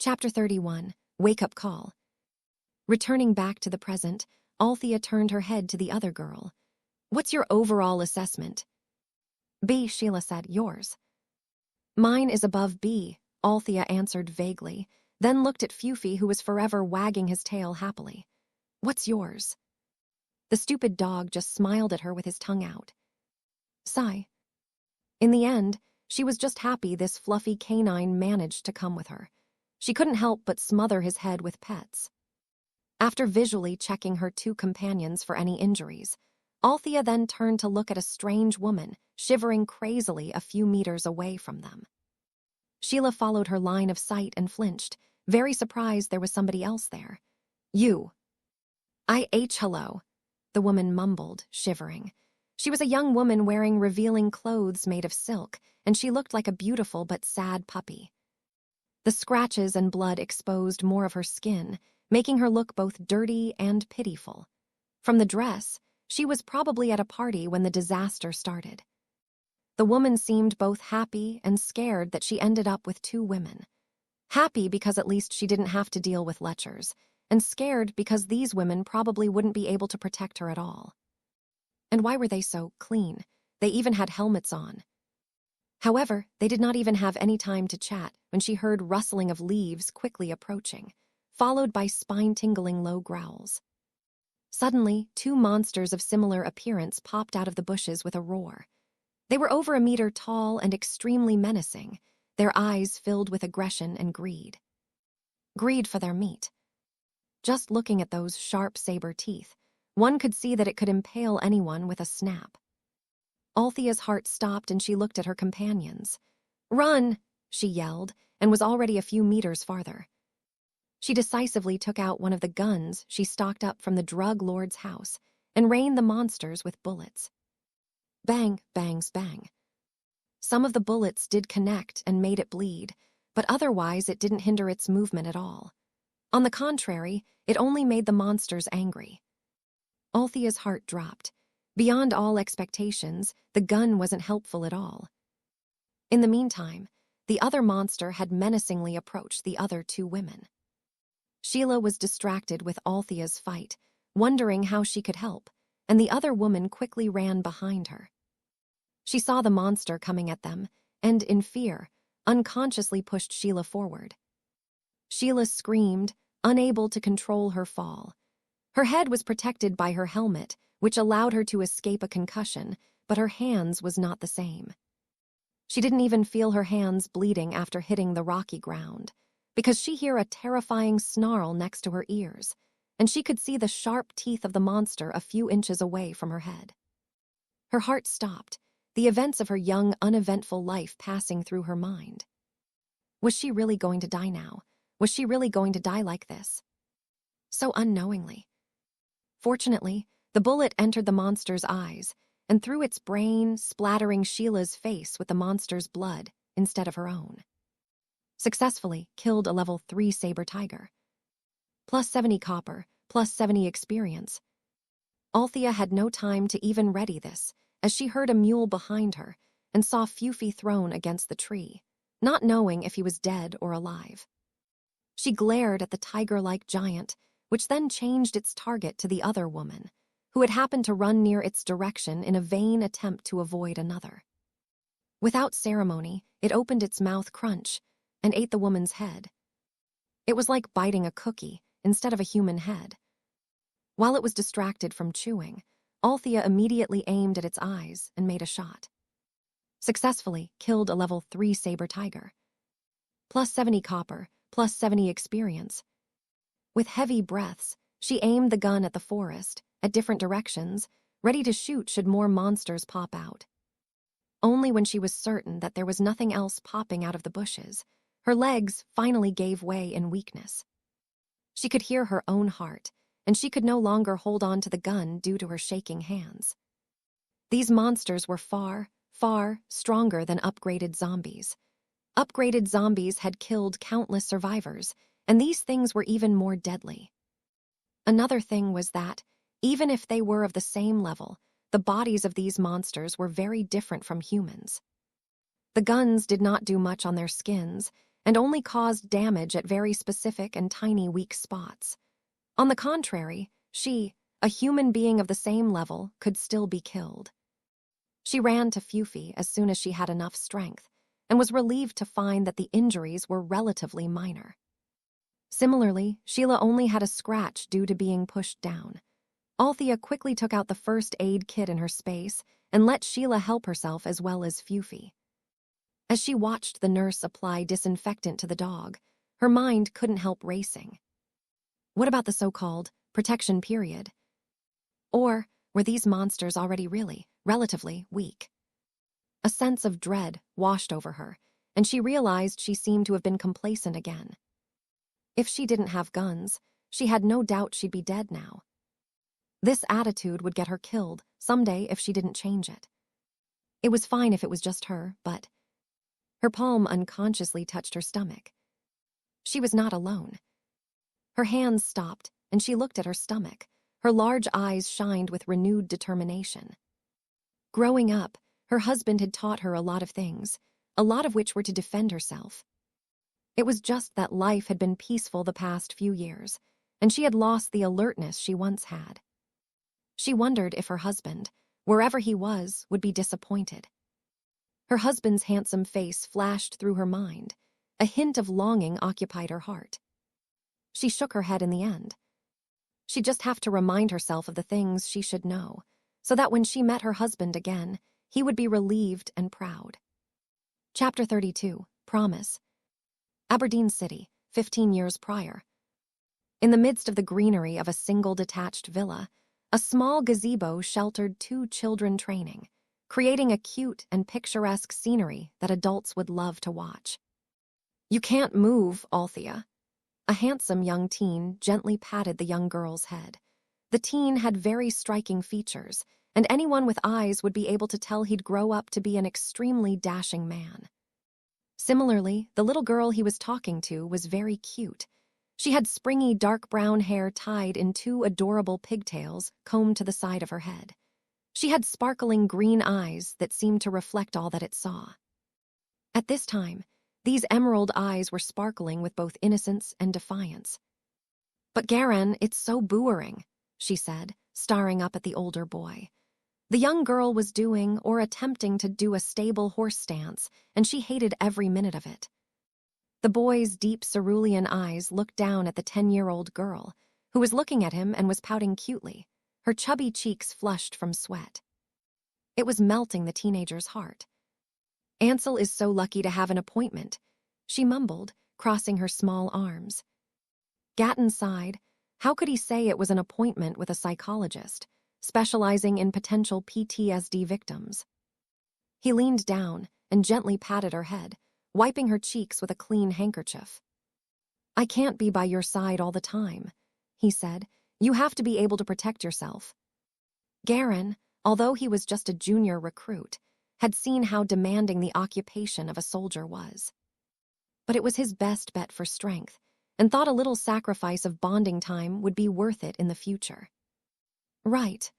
Chapter 31, Wake-Up Call. Returning back to the present, Althea turned her head to the other girl. "What's your overall assessment?" "B," Sheila said. "Yours?" "Mine is above B," Althea answered vaguely, then looked at Fufi, who was forever wagging his tail happily. "What's yours?" The stupid dog just smiled at her with his tongue out. Sigh. In the end, she was just happy this fluffy canine managed to come with her. She couldn't help but smother his head with pets. After visually checking her two companions for any injuries, Althea then turned to look at a strange woman shivering crazily a few meters away from them. Sheila followed her line of sight and flinched, very surprised there was somebody else there. "You." "Hello," the woman mumbled, shivering. She was a young woman wearing revealing clothes made of silk, and she looked like a beautiful but sad puppy. The scratches and blood exposed more of her skin, making her look both dirty and pitiful. From the dress, she was probably at a party when the disaster started. The woman seemed both happy and scared that she ended up with two women. Happy because at least she didn't have to deal with lechers, and scared because these women probably wouldn't be able to protect her at all. And why were they so clean? They even had helmets on. However, they did not even have any time to chat when she heard rustling of leaves quickly approaching, followed by spine-tingling low growls. Suddenly, two monsters of similar appearance popped out of the bushes with a roar. They were over a meter tall and extremely menacing, their eyes filled with aggression and greed. Greed for their meat. Just looking at those sharp saber teeth, one could see that it could impale anyone with a snap. Althea's heart stopped and she looked at her companions. "Run!" she yelled, and was already a few meters farther. She decisively took out one of the guns she stocked up from the drug lord's house and rained the monsters with bullets. Bang, bangs, bang. Some of the bullets did connect and made it bleed, but otherwise it didn't hinder its movement at all. On the contrary, it only made the monsters angry. Althea's heart dropped. Beyond all expectations, the gun wasn't helpful at all. In the meantime, the other monster had menacingly approached the other two women. Sheila was distracted with Althea's fight, wondering how she could help, and the other woman quickly ran behind her. She saw the monster coming at them, and, in fear, unconsciously pushed Sheila forward. Sheila screamed, unable to control her fall. Her head was protected by her helmet, which allowed her to escape a concussion, but her hands was not the same. She didn't even feel her hands bleeding after hitting the rocky ground, because she heard a terrifying snarl next to her ears, and she could see the sharp teeth of the monster a few inches away from her head. Her heart stopped, the events of her young, uneventful life passing through her mind. Was she really going to die now? Was she really going to die like this? So unknowingly. Fortunately, the bullet entered the monster's eyes, and through its brain, splattering Sheila's face with the monster's blood instead of her own. Successfully killed a level 3 saber tiger. Plus 70 copper, plus 70 experience. Althea had no time to even ready this, as she heard a mule behind her and saw Fufi thrown against the tree, not knowing if he was dead or alive. She glared at the tiger-like giant, which then changed its target to the other woman, who had happened to run near its direction in a vain attempt to avoid another. Without ceremony, it opened its mouth crunch and ate the woman's head. It was like biting a cookie instead of a human head. While it was distracted from chewing, Althea immediately aimed at its eyes and made a shot. Successfully killed a level 3 saber tiger. Plus 70 copper, plus 70 experience. With heavy breaths, she aimed the gun at the forest, at different directions, ready to shoot should more monsters pop out. Only when she was certain that there was nothing else popping out of the bushes, her legs finally gave way in weakness. She could hear her own heart, and she could no longer hold on to the gun due to her shaking hands. These monsters were far, far stronger than upgraded zombies. Upgraded zombies had killed countless survivors, and these things were even more deadly. Another thing was that, even if they were of the same level, the bodies of these monsters were very different from humans. The guns did not do much on their skins, and only caused damage at very specific and tiny weak spots. On the contrary, she, a human being of the same level, could still be killed. She ran to Fufi as soon as she had enough strength, and was relieved to find that the injuries were relatively minor. Similarly, Sheila only had a scratch due to being pushed down. Althea quickly took out the first aid kit in her space and let Sheila help herself as well as Fufi. As she watched the nurse apply disinfectant to the dog, her mind couldn't help racing. What about the so-called protection period? Or were these monsters already really, relatively weak? A sense of dread washed over her, and she realized she seemed to have been complacent again. If she didn't have guns, she had no doubt she'd be dead now. This attitude would get her killed someday if she didn't change it. It was fine if it was just her, but... Her palm unconsciously touched her stomach. She was not alone. Her hands stopped, and she looked at her stomach. Her large eyes shined with renewed determination. Growing up, her husband had taught her a lot of things, a lot of which were to defend herself. It was just that life had been peaceful the past few years, and she had lost the alertness she once had. She wondered if her husband, wherever he was, would be disappointed. Her husband's handsome face flashed through her mind. A hint of longing occupied her heart. She shook her head in the end. She'd just have to remind herself of the things she should know, so that when she met her husband again, he would be relieved and proud. Chapter 32, Promise. Aberdeen City, 15 years prior. In the midst of the greenery of a single detached villa, a small gazebo sheltered 2 children training, creating a cute and picturesque scenery that adults would love to watch. "You can't move, Althea." A handsome young teen gently patted the young girl's head. The teen had very striking features, and anyone with eyes would be able to tell he'd grow up to be an extremely dashing man. Similarly, the little girl he was talking to was very cute. She had springy dark brown hair tied in 2 adorable pigtails combed to the side of her head. She had sparkling green eyes that seemed to reflect all that it saw. At this time, these emerald eyes were sparkling with both innocence and defiance. "But Garen, it's so boring," she said, staring up at the older boy. The young girl was doing or attempting to do a stable horse stance, and she hated every minute of it. The boy's deep cerulean eyes looked down at the 10-year-old girl, who was looking at him and was pouting cutely, her chubby cheeks flushed from sweat. It was melting the teenager's heart. "Ansel is so lucky to have an appointment," she mumbled, crossing her small arms. Gatton sighed. How could he say it was an appointment with a psychologist, specializing in potential PTSD victims? He leaned down and gently patted her head, wiping her cheeks with a clean handkerchief. "I can't be by your side all the time," he said. "You have to be able to protect yourself." Garen, although he was just a junior recruit, had seen how demanding the occupation of a soldier was. But it was his best bet for strength, and thought a little sacrifice of bonding time would be worth it in the future. "Right."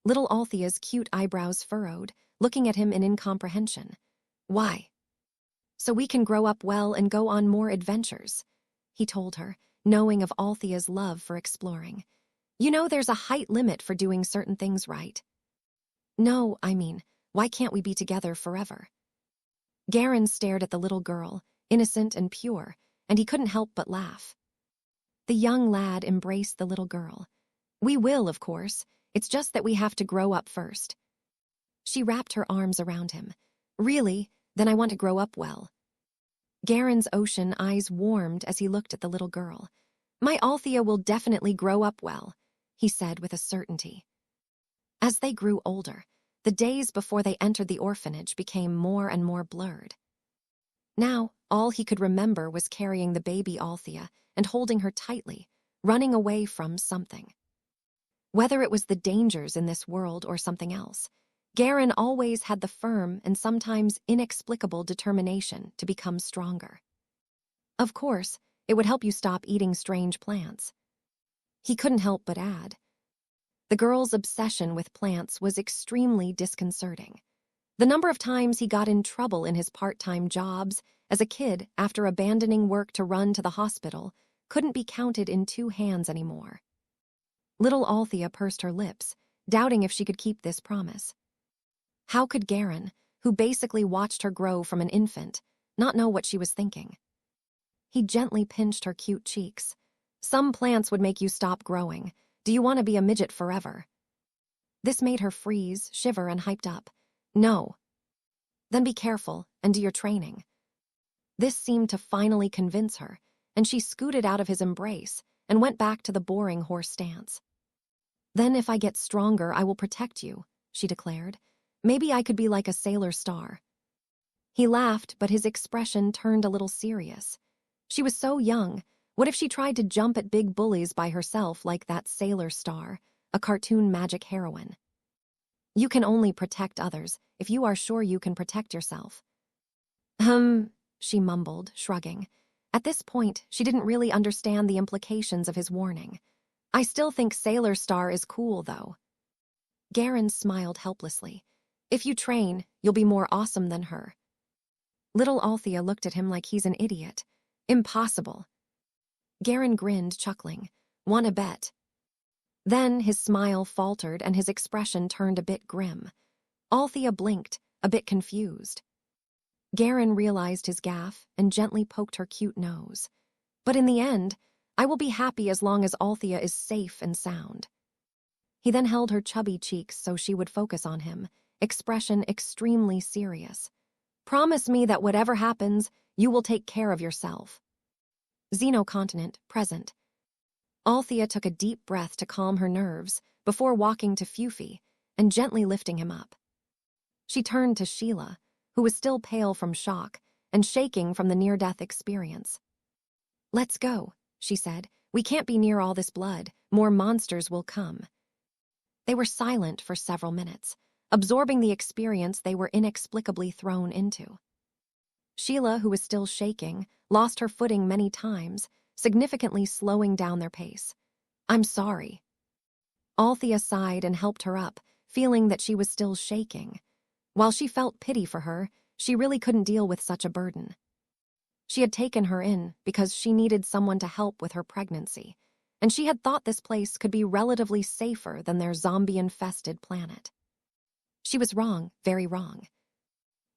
Little Althea's cute eyebrows furrowed, looking at him in incomprehension. "Why?" "So we can grow up well and go on more adventures," he told her, knowing of Althea's love for exploring. "You know there's a height limit for doing certain things, right?" "No, I mean, why can't we be together forever?" Garen stared at the little girl, innocent and pure, and he couldn't help but laugh. The young lad embraced the little girl. "We will, of course. It's just that we have to grow up first." She wrapped her arms around him. "Really? Then I want to grow up well." Garen's ocean eyes warmed as he looked at the little girl. "My Althea will definitely grow up well," he said with a certainty. As they grew older, the days before they entered the orphanage became more and more blurred. Now, all he could remember was carrying the baby Althea and holding her tightly, running away from something. Whether it was the dangers in this world or something else, Garen always had the firm and sometimes inexplicable determination to become stronger. Of course, it would help you stop eating strange plants. He couldn't help but add. The girl's obsession with plants was extremely disconcerting. The number of times he got in trouble in his part-time jobs as a kid after abandoning work to run to the hospital couldn't be counted in 2 hands anymore. Little Althea pursed her lips, doubting if she could keep this promise. How could Garen, who basically watched her grow from an infant, not know what she was thinking? He gently pinched her cute cheeks. Some plants would make you stop growing. Do you want to be a midget forever? This made her freeze, shiver, and hyped up. No. Then be careful and do your training. This seemed to finally convince her, and she scooted out of his embrace and went back to the boring horse stance. Then if I get stronger, I will protect you, she declared. Maybe I could be like a sailor star. He laughed, but his expression turned a little serious. She was so young. What if she tried to jump at big bullies by herself like that sailor star, a cartoon magic heroine? You can only protect others if you are sure you can protect yourself. She mumbled, shrugging. At this point, she didn't really understand the implications of his warning. I still think Sailor Star is cool, though. Garen smiled helplessly. If you train, you'll be more awesome than her. Little Althea looked at him like he's an idiot. Impossible. Garen grinned, chuckling. Want a bet? Then his smile faltered and his expression turned a bit grim. Althea blinked, a bit confused. Garen realized his gaffe and gently poked her cute nose. But in the end, I will be happy as long as Althea is safe and sound. He then held her chubby cheeks so she would focus on him, expression extremely serious. Promise me that whatever happens, you will take care of yourself. Xenocontinent, present. Althea took a deep breath to calm her nerves before walking to Fufi and gently lifting him up. She turned to Sheila, who was still pale from shock and shaking from the near-death experience. Let's go, she said. We can't be near all this blood. More monsters will come. They were silent for several minutes, absorbing the experience they were inexplicably thrown into. Sheila, who was still shaking, lost her footing many times, significantly slowing down their pace. I'm sorry. Althea sighed and helped her up, feeling that she was still shaking. While she felt pity for her, she really couldn't deal with such a burden. She had taken her in because she needed someone to help with her pregnancy, and she had thought this place could be relatively safer than their zombie-infested planet. She was wrong, very wrong.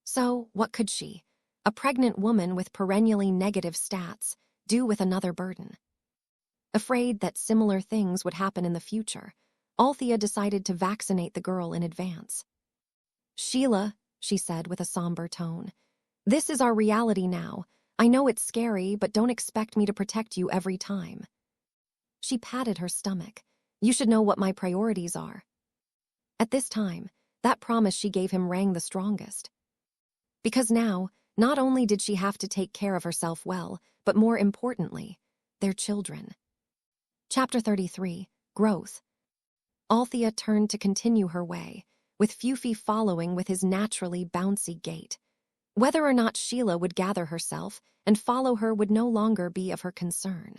So, what could she, a pregnant woman with perennially negative stats, do with another burden? Afraid that similar things would happen in the future, Althea decided to vaccinate the girl in advance. Sheila, she said with a somber tone, this is our reality now. I know it's scary, but don't expect me to protect you every time. She patted her stomach. You should know what my priorities are. At this time, that promise she gave him rang the strongest. Because now, not only did she have to take care of herself well, but more importantly, their children. Chapter 33, Growth. Althea turned to continue her way, with Fufi following with his naturally bouncy gait. Whether or not Sheila would gather herself and follow her would no longer be of her concern.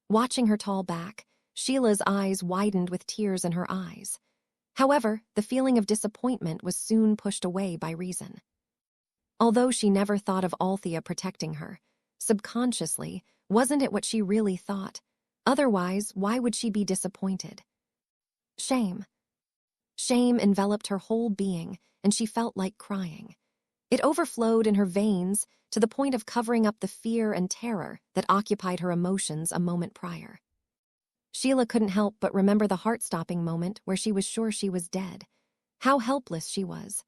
Watching her tall back, Sheila's eyes widened with tears in her eyes. However, the feeling of disappointment was soon pushed away by reason. Although she never thought of Althea protecting her, subconsciously, wasn't it what she really thought? Otherwise, why would she be disappointed? Shame. Shame enveloped her whole being, and she felt like crying. It overflowed in her veins to the point of covering up the fear and terror that occupied her emotions a moment prior. Sheila couldn't help but remember the heart-stopping moment where she was sure she was dead. How helpless she was.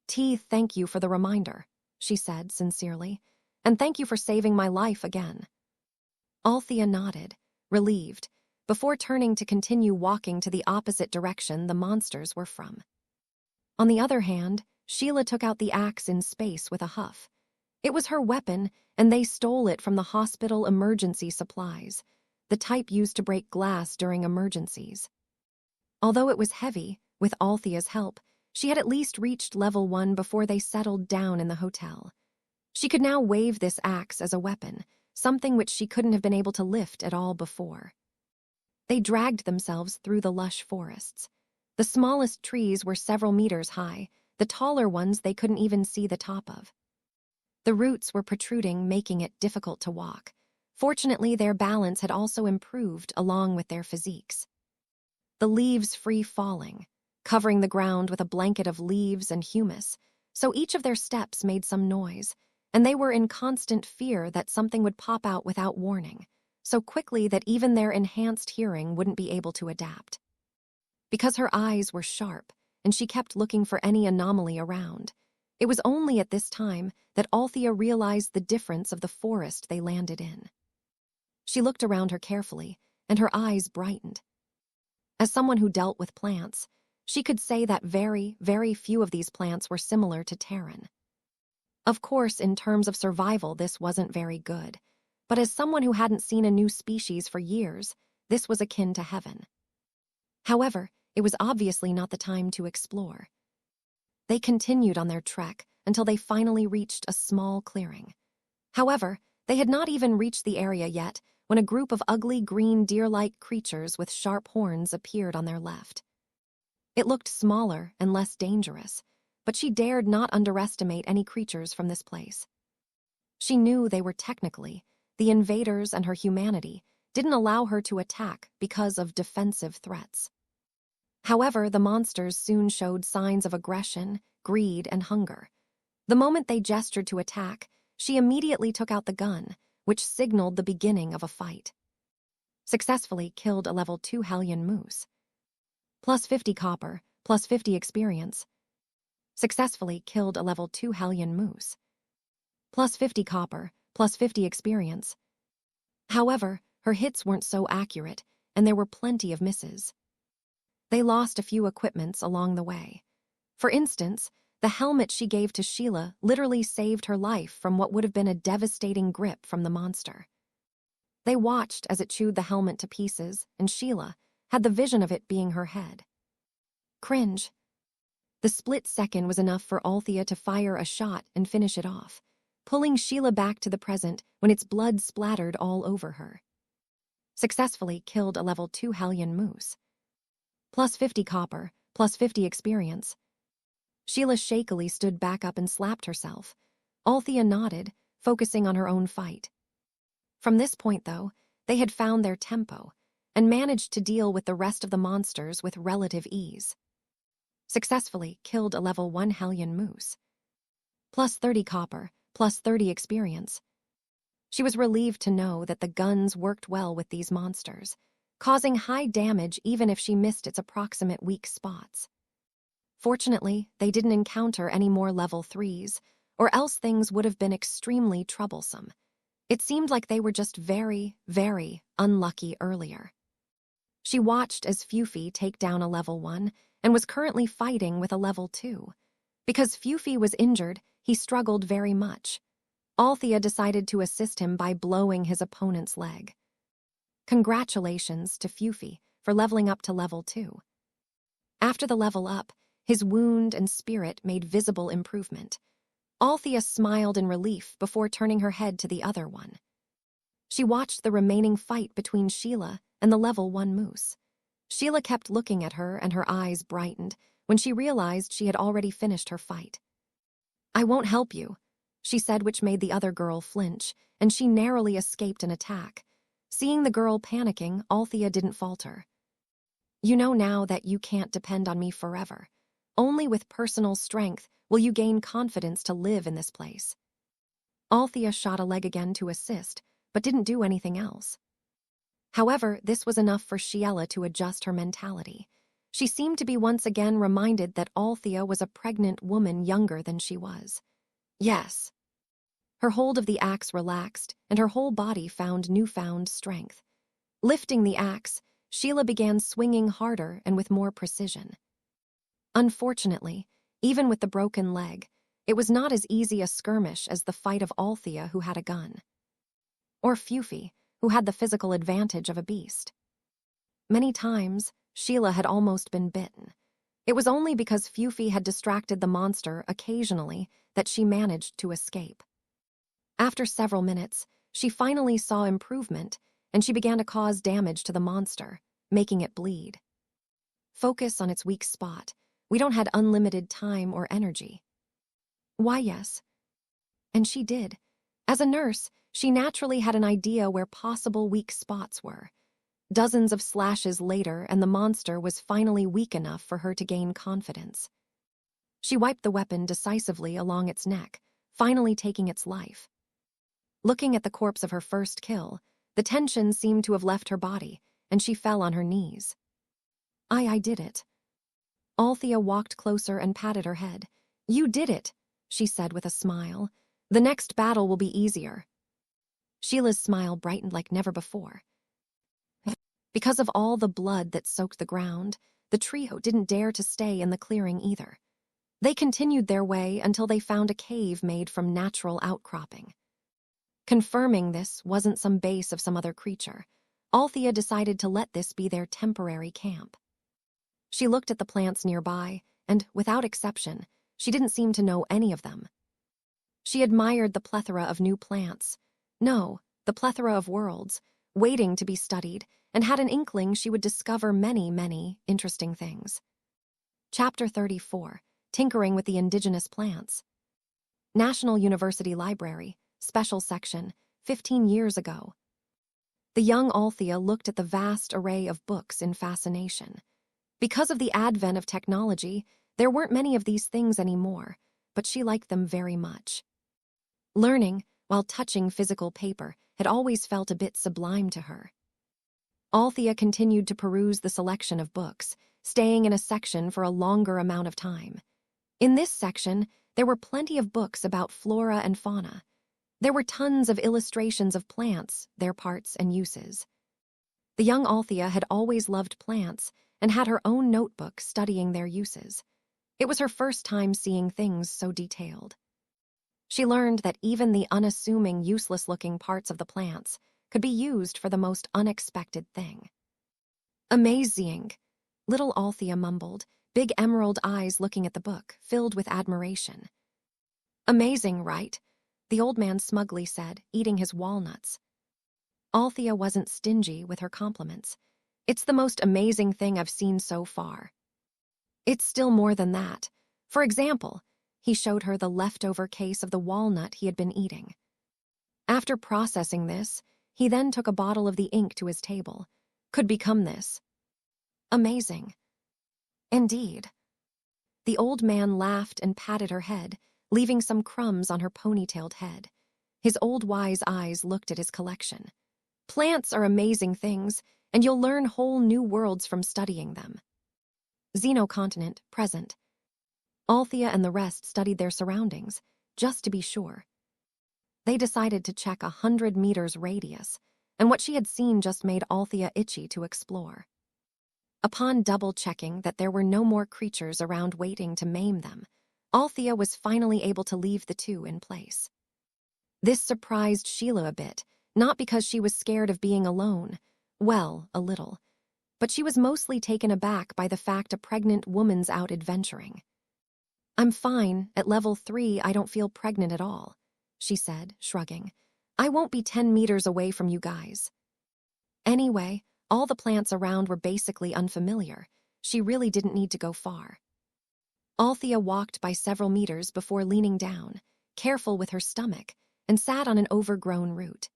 Thank you for the reminder, she said sincerely, and thank you for saving my life again. Althea nodded, relieved, before turning to continue walking to the opposite direction the monsters were from. On the other hand, Sheila took out the axe in space with a huff. It was her weapon, and they stole it from the hospital emergency supplies, the type used to break glass during emergencies. Although it was heavy, with Althea's help, she had at least reached level 1 before they settled down in the hotel. She could now wave this axe as a weapon, something which she couldn't have been able to lift at all before. They dragged themselves through the lush forests. The smallest trees were several meters high, the taller ones they couldn't even see the top of. The roots were protruding, making it difficult to walk. Fortunately, their balance had also improved along with their physiques. The leaves free falling, covering the ground with a blanket of leaves and humus, so each of their steps made some noise, and they were in constant fear that something would pop out without warning, so quickly that even their enhanced hearing wouldn't be able to adapt. Because her eyes were sharp, and she kept looking for any anomaly around, it was only at this time that Althea realized the difference of the forest they landed in. She looked around her carefully, and her eyes brightened. As someone who dealt with plants, she could say that very, very few of these plants were similar to Terran. Of course, in terms of survival, this wasn't very good, but as someone who hadn't seen a new species for years, this was akin to heaven. However, it was obviously not the time to explore. They continued on their trek until they finally reached a small clearing. However, they had not even reached the area yet when a group of ugly green deer-like creatures with sharp horns appeared on their left. It looked smaller and less dangerous, but she dared not underestimate any creatures from this place. She knew they were technically the invaders, and her humanity didn't allow her to attack because of defensive threats. However, the monsters soon showed signs of aggression, greed, and hunger. The moment they gestured to attack, she immediately took out the gun, which signaled the beginning of a fight. Successfully killed a level 2 Hellion moose. Plus 50 copper, plus 50 experience. Successfully killed a level 2 Hellion moose. Plus 50 copper, plus 50 experience. However, her hits weren't so accurate, and there were plenty of misses. They lost a few equipments along the way. For instance, the helmet she gave to Sheila literally saved her life from what would have been a devastating grip from the monster. They watched as it chewed the helmet to pieces, and Sheila had the vision of it being her head. Cringe. The split second was enough for Althea to fire a shot and finish it off, pulling Sheila back to the present when its blood splattered all over her. Successfully killed a level 2 Hellion moose. Plus 50 copper, plus 50 experience. Sheila shakily stood back up and slapped herself. Althea nodded, focusing on her own fight. From this point, though, they had found their tempo and managed to deal with the rest of the monsters with relative ease. Successfully killed a level 1 Hellion moose. Plus 30 copper, plus 30 experience. She was relieved to know that the guns worked well with these monsters, causing high damage even if she missed its approximate weak spots. Fortunately, they didn't encounter any more level 3s, or else things would have been extremely troublesome. It seemed like they were just very, very unlucky earlier. She watched as Fufi take down a level 1 and was currently fighting with a level 2. Because Fufi was injured, he struggled very much. Althea decided to assist him by blowing his opponent's leg. Congratulations to Fufi for leveling up to level 2. After the level up, his wound and spirit made visible improvement. Althea smiled in relief before turning her head to the other one. She watched the remaining fight between Sheila and the level 1 moose. Sheila kept looking at her and her eyes brightened when she realized she had already finished her fight. "I won't help you," she said, which made the other girl flinch, and she narrowly escaped an attack. Seeing the girl panicking, Althea didn't falter. "You know now that you can't depend on me forever. Only with personal strength will you gain confidence to live in this place." Althea shot a leg again to assist, but didn't do anything else. However, this was enough for Sheila to adjust her mentality. She seemed to be once again reminded that Althea was a pregnant woman younger than she was. Yes. Her hold of the axe relaxed, and her whole body found newfound strength. Lifting the axe, Sheila began swinging harder and with more precision. Unfortunately, even with the broken leg, it was not as easy a skirmish as the fight of Althea, who had a gun. Or Fufi, who had the physical advantage of a beast. Many times, Sheila had almost been bitten. It was only because Fufi had distracted the monster occasionally that she managed to escape. After several minutes, she finally saw improvement, and she began to cause damage to the monster, making it bleed. Focus on its weak spot, We don't have unlimited time or energy. Why, yes. And she did. As a nurse, she naturally had an idea where possible weak spots were. Dozens of slashes later, and the monster was finally weak enough for her to gain confidence. She wiped the weapon decisively along its neck, finally taking its life. Looking at the corpse of her first kill, the tension seemed to have left her body, and she fell on her knees. I did it. Althea walked closer and patted her head. You did it, she said with a smile. The next battle will be easier. Sheila's smile brightened like never before. Because of all the blood that soaked the ground, the trio didn't dare to stay in the clearing either. They continued their way until they found a cave made from natural outcropping. Confirming this wasn't some base of some other creature, Althea decided to let this be their temporary camp. She looked at the plants nearby, and, without exception, she didn't seem to know any of them. She admired the plethora of new plants. No, the plethora of worlds, waiting to be studied, and had an inkling she would discover many, many interesting things. Chapter 34, Tinkering with the Indigenous Plants. National University Library, Special Section, 15 years ago. The young Althea looked at the vast array of books in fascination. Because of the advent of technology, there weren't many of these things anymore, but she liked them very much. Learning, while touching physical paper, had always felt a bit sublime to her. Althea continued to peruse the selection of books, staying in a section for a longer amount of time. In this section, there were plenty of books about flora and fauna. There were tons of illustrations of plants, their parts and uses. The young Althea had always loved plants and had her own notebook studying their uses. It was her first time seeing things so detailed. She learned that even the unassuming, useless-looking parts of the plants could be used for the most unexpected thing. Amazing, little Althea mumbled, big emerald eyes looking at the book, filled with admiration. Amazing, right? The old man smugly said, eating his walnuts. Althea wasn't stingy with her compliments. It's the most amazing thing I've seen so far. It's still more than that. For example, he showed her the leftover case of the walnut he had been eating. After processing this, he then took a bottle of the ink to his table. Could become this. Amazing. Indeed. The old man laughed and patted her head, leaving some crumbs on her ponytailed head. His old wise eyes looked at his collection. Plants are amazing things, and you'll learn whole new worlds from studying them. Xenocontinent, present. Althea and the rest studied their surroundings, just to be sure. They decided to check 100 meters radius, and what she had seen just made Althea itchy to explore. Upon double-checking that there were no more creatures around waiting to maim them, Althea was finally able to leave the two in place. This surprised Sheila a bit, not because she was scared of being alone. Well, a little. But she was mostly taken aback by the fact a pregnant woman's out adventuring. I'm fine. At level 3, I don't feel pregnant at all, she said, shrugging. I won't be 10 meters away from you guys. Anyway, all the plants around were basically unfamiliar. She really didn't need to go far. Althea walked by several meters before leaning down, careful with her stomach, and sat on an overgrown root.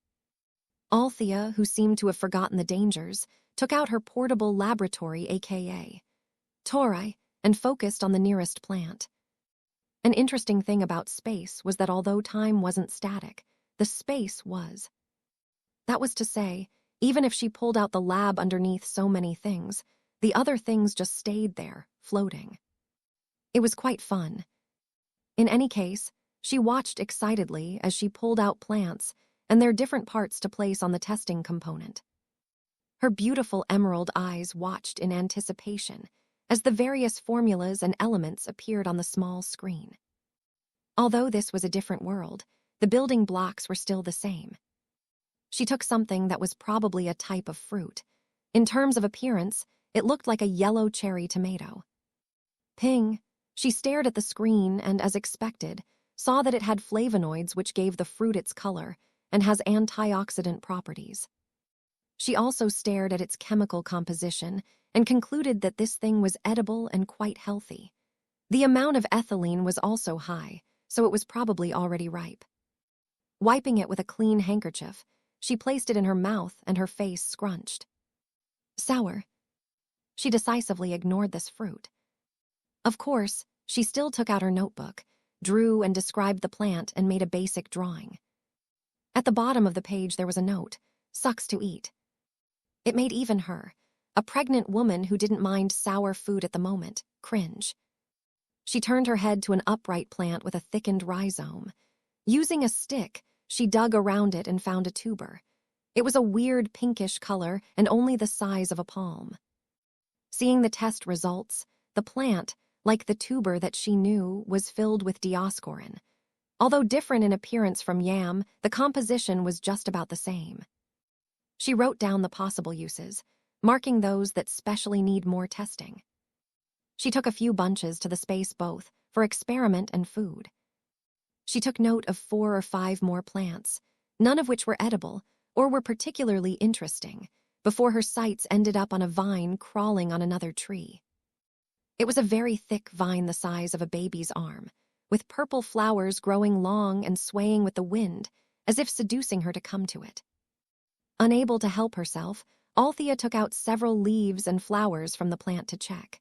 Althea, who seemed to have forgotten the dangers, took out her portable laboratory, aka Tori, and focused on the nearest plant. An interesting thing about space was that although time wasn't static, the space was. That was to say, even if she pulled out the lab underneath so many things, the other things just stayed there, floating. It was quite fun. In any case, she watched excitedly as she pulled out plants and their different parts to place on the testing component. Her beautiful emerald eyes watched in anticipation as the various formulas and elements appeared on the small screen. Although this was a different world, the building blocks were still the same. She took something that was probably a type of fruit. In terms of appearance, it looked like a yellow cherry tomato. Ping! She stared at the screen and, as expected, saw that it had flavonoids which gave the fruit its color and has antioxidant properties. She also stared at its chemical composition and concluded that this thing was edible and quite healthy. The amount of ethylene was also high, so it was probably already ripe. Wiping it with a clean handkerchief, she placed it in her mouth and her face scrunched. Sour. She decisively ignored this fruit. Of course, she still took out her notebook, drew and described the plant and made a basic drawing. At the bottom of the page there was a note, "Sucks to eat." It made even her, a pregnant woman who didn't mind sour food at the moment, cringe. She turned her head to an upright plant with a thickened rhizome. Using a stick, she dug around it and found a tuber. It was a weird pinkish color and only the size of a palm. Seeing the test results, the plant, like the tuber that she knew, was filled with Dioscorin. Although different in appearance from yam, the composition was just about the same. She wrote down the possible uses, marking those that specially need more testing. She took a few bunches to the space both for experiment and food. She took note of 4 or 5 more plants, none of which were edible or were particularly interesting, before her sights ended up on a vine crawling on another tree. It was a very thick vine the size of a baby's arm, with purple flowers growing long and swaying with the wind, as if seducing her to come to it. Unable to help herself, Althea took out several leaves and flowers from the plant to check.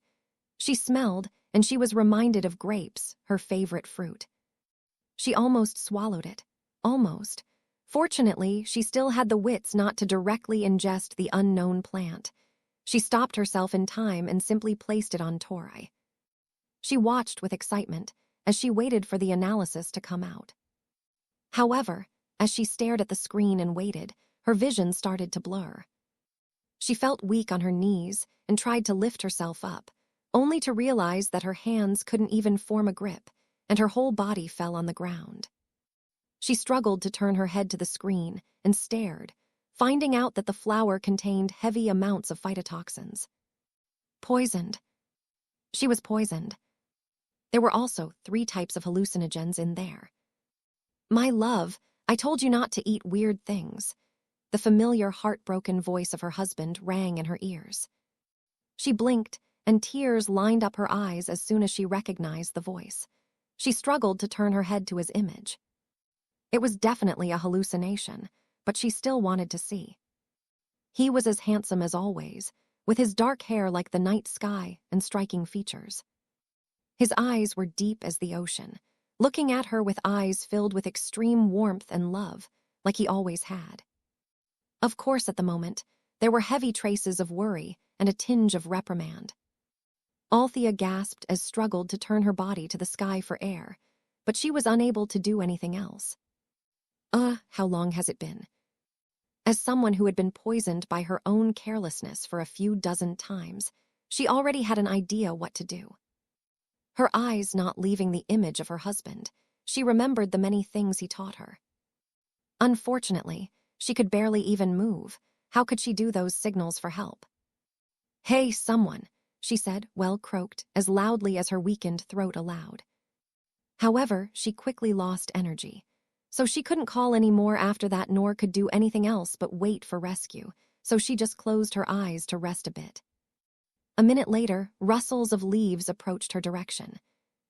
She smelled, and she was reminded of grapes, her favorite fruit. She almost swallowed it. Almost. Fortunately, she still had the wits not to directly ingest the unknown plant. She stopped herself in time and simply placed it on Tori. She watched with excitement as she waited for the analysis to come out. However, as she stared at the screen and waited, her vision started to blur. She felt weak on her knees and tried to lift herself up, only to realize that her hands couldn't even form a grip, and her whole body fell on the ground. She struggled to turn her head to the screen and stared, finding out that the flower contained heavy amounts of phytotoxins. Poisoned. She was poisoned. There were also 3 types of hallucinogens in there. "My love, I told you not to eat weird things." The familiar heartbroken voice of her husband rang in her ears. She blinked, and tears lined up her eyes as soon as she recognized the voice. She struggled to turn her head to his image. It was definitely a hallucination, but she still wanted to see. He was as handsome as always, with his dark hair like the night sky and striking features. His eyes were deep as the ocean, looking at her with eyes filled with extreme warmth and love, like he always had. Of course, at the moment, there were heavy traces of worry and a tinge of reprimand. Althea gasped as struggled to turn her body to the sky for air, but she was unable to do anything else. How long has it been? As someone who had been poisoned by her own carelessness for a few dozen times, she already had an idea what to do. Her eyes not leaving the image of her husband, she remembered the many things he taught her. Unfortunately, she could barely even move. How could she do those signals for help? "Hey, someone," she said, well croaked, as loudly as her weakened throat allowed. However, she quickly lost energy, so she couldn't call any more after that nor could do anything else but wait for rescue, so she just closed her eyes to rest a bit. A minute later, rustles of leaves approached her direction.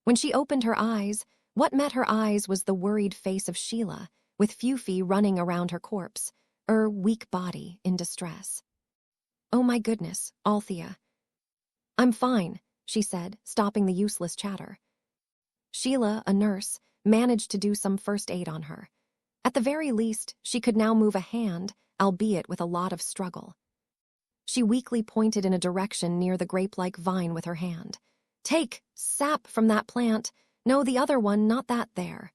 When she opened her eyes, what met her eyes was the worried face of Sheila, with Fufi running around her corpse, her weak body in distress. "Oh my goodness, Althea." "I'm fine," she said, stopping the useless chatter. Sheila, a nurse, managed to do some first aid on her. At the very least, she could now move a hand, albeit with a lot of struggle. She weakly pointed in a direction near the grape-like vine with her hand. "Take sap from that plant. No, the other one, not that there."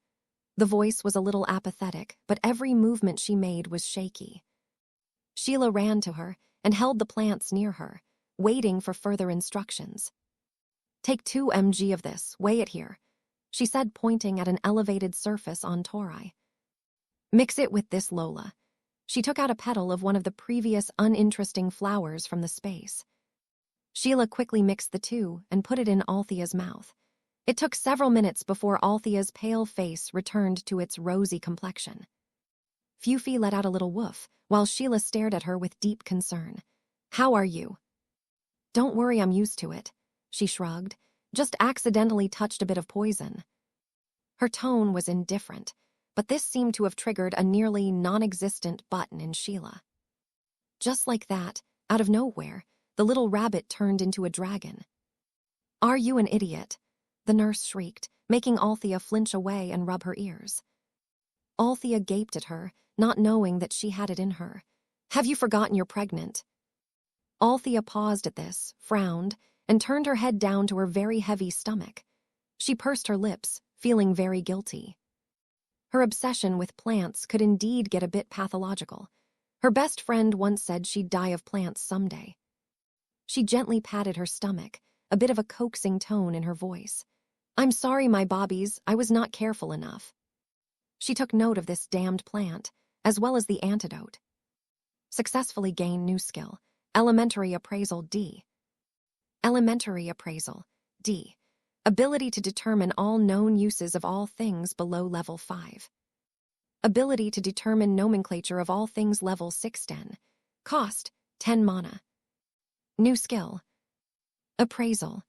The voice was a little apathetic, but every movement she made was shaky. Sheila ran to her and held the plants near her, waiting for further instructions. "Take 2 mg of this, weigh it here," she said, pointing at an elevated surface on Tori. "Mix it with this, Lola." She took out a petal of one of the previous uninteresting flowers from the space. Sheila quickly mixed the 2 and put it in Althea's mouth. It took several minutes before Althea's pale face returned to its rosy complexion. Fufi let out a little woof, while Sheila stared at her with deep concern. "How are you?" "Don't worry, I'm used to it," she shrugged. Just accidentally touched a bit of poison. Her tone was indifferent, but this seemed to have triggered a nearly non-existent button in Sheila. Just like that, out of nowhere, the little rabbit turned into a dragon. "Are you an idiot?" the nurse shrieked, making Althea flinch away and rub her ears. Althea gaped at her, not knowing that she had it in her. "Have you forgotten you're pregnant?" Althea paused at this, frowned, and turned her head down to her very heavy stomach. She pursed her lips, feeling very guilty. Her obsession with plants could indeed get a bit pathological. Her best friend once said she'd die of plants someday. She gently patted her stomach, a bit of a coaxing tone in her voice. "I'm sorry, my bobbies, I was not careful enough." She took note of this damned plant, as well as the antidote. Successfully gain new skill. Elementary appraisal D. Elementary appraisal D. Ability to determine all known uses of all things below level 5. Ability to determine nomenclature of all things level 610. Cost 10 mana. New skill. Appraisal.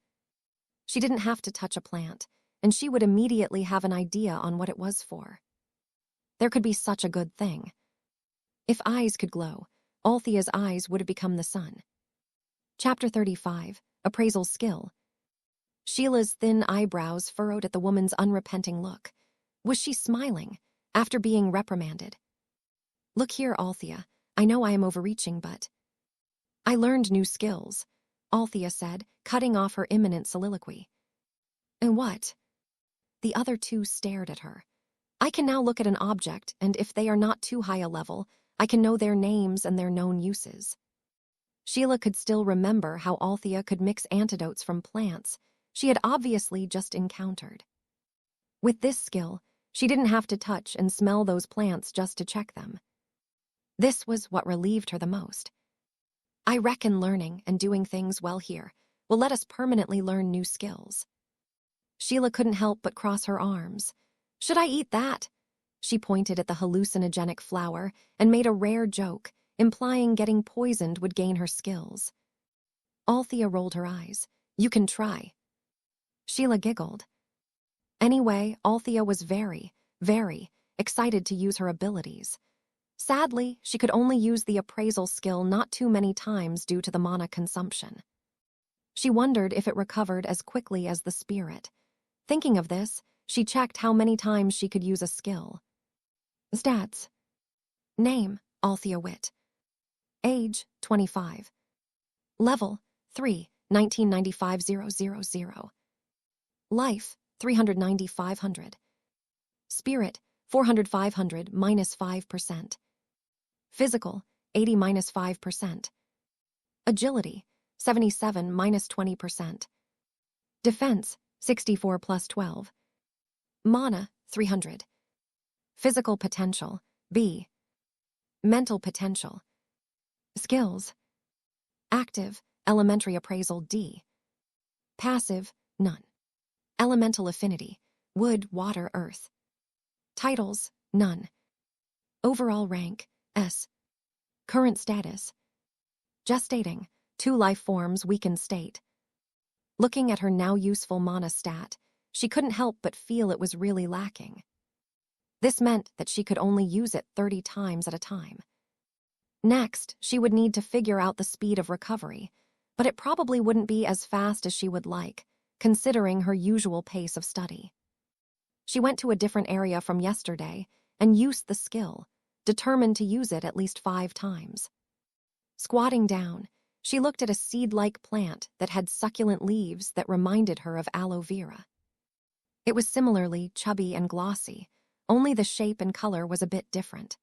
She didn't have to touch a plant, and she would immediately have an idea on what it was for. There could be such a good thing. If eyes could glow, Althea's eyes would have become the sun. Chapter 35, Appraisal Skill. Sheila's thin eyebrows furrowed at the woman's unrepenting look. Was she smiling, after being reprimanded? "Look here, Althea, I know I am overreaching, but—" "I learned new skills," Althea said, cutting off her imminent soliloquy. "And what?" The other two stared at her. "I can now look at an object, and if they are not too high a level, I can know their names and their known uses." Sheila could still remember how Althea could mix antidotes from plants she had obviously just encountered. With this skill, she didn't have to touch and smell those plants just to check them. This was what relieved her the most. "I reckon learning and doing things well here will let us permanently learn new skills." Sheila couldn't help but cross her arms. "Should I eat that?" She pointed at the hallucinogenic flower and made a rare joke, implying getting poisoned would gain her skills. Althea rolled her eyes. "You can try." Sheila giggled. Anyway, Althea was very, very excited to use her abilities. Sadly, she could only use the appraisal skill not too many times due to the mana consumption. She wondered if it recovered as quickly as the spirit. Thinking of this, she checked how many times she could use a skill. Stats. Name, Althea Witt. Age, 25. Level, 3, 1995-000. Life, 390-500. Spirit, 400-500 -5%. Physical, 80 -5%. Agility, 77 -20%. Defense, 64 +12. Mana, 300. Physical potential, B. Mental potential. Skills. Active, elementary appraisal D. Passive, none. Elemental affinity, wood, water, earth. Titles, none. Overall rank, S. Current status. Gestating, 2 life forms, weakened state. Looking at her now useful mana stat, she couldn't help but feel it was really lacking. This meant that she could only use it 30 times at a time. Next, she would need to figure out the speed of recovery, but it probably wouldn't be as fast as she would like, considering her usual pace of study. She went to a different area from yesterday and used the skill, determined to use it at least 5 times. Squatting down, she looked at a seed-like plant that had succulent leaves that reminded her of aloe vera. It was similarly chubby and glossy, only the shape and color was a bit different.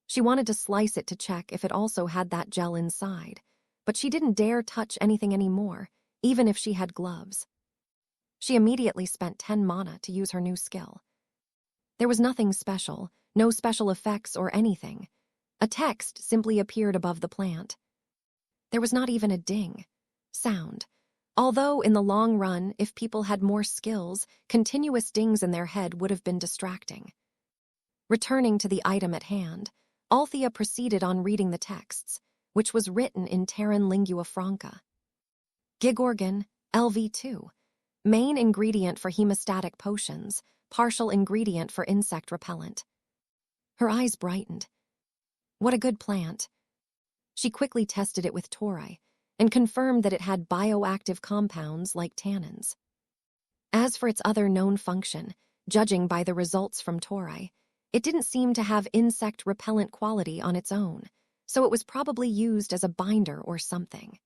She wanted to slice it to check if it also had that gel inside, but she didn't dare touch anything anymore, even if she had gloves. She immediately spent 10 mana to use her new skill. There was nothing special, no special effects or anything. A text simply appeared above the plant. There was not even a ding sound, although in the long run, if people had more skills, continuous dings in their head would have been distracting. Returning to the item at hand, Althea proceeded on reading the texts, which was written in Terran lingua franca. Gigorgon, LV2. Main ingredient for hemostatic potions, partial ingredient for insect repellent. Her eyes brightened. What a good plant. She quickly tested it with tori and confirmed that it had bioactive compounds like tannins. As for its other known function, judging by the results from tori, it didn't seem to have insect repellent quality on its own, so it was probably used as a binder or something.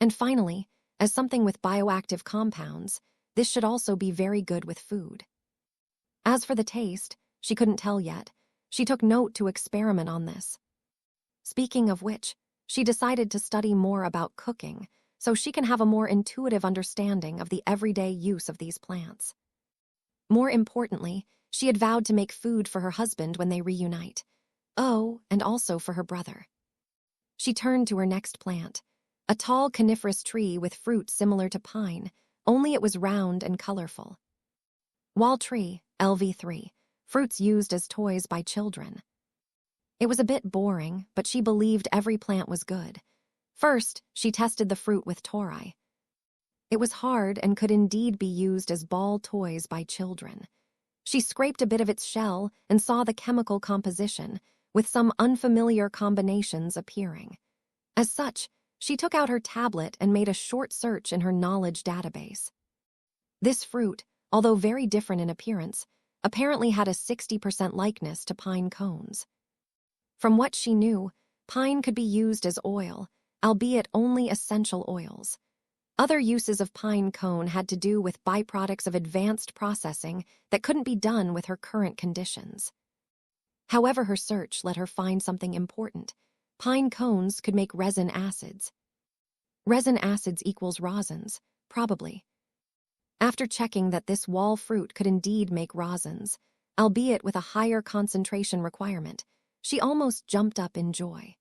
And finally, as something with bioactive compounds, this should also be very good with food. As for the taste, she couldn't tell yet. She took note to experiment on this. Speaking of which, she decided to study more about cooking so she can have a more intuitive understanding of the everyday use of these plants. More importantly, she had vowed to make food for her husband when they reunite. Oh, and also for her brother. She turned to her next plant, a tall coniferous tree with fruit similar to pine, only it was round and colorful. Wall tree, LV3, fruits used as toys by children. It was a bit boring, but she believed every plant was good. First, she tested the fruit with tori. It was hard and could indeed be used as ball toys by children. She scraped a bit of its shell and saw the chemical composition, with some unfamiliar combinations appearing. As such, she took out her tablet and made a short search in her knowledge database. This fruit, although very different in appearance, apparently had a 60% likeness to pine cones. From what she knew, pine could be used as oil, albeit only essential oils. Other uses of pine cone had to do with byproducts of advanced processing that couldn't be done with her current conditions. However, her search let her find something important. Pine cones could make resin acids. Resin acids equals rosins, probably. After checking that this wall fruit could indeed make rosins, albeit with a higher concentration requirement, she almost jumped up in joy.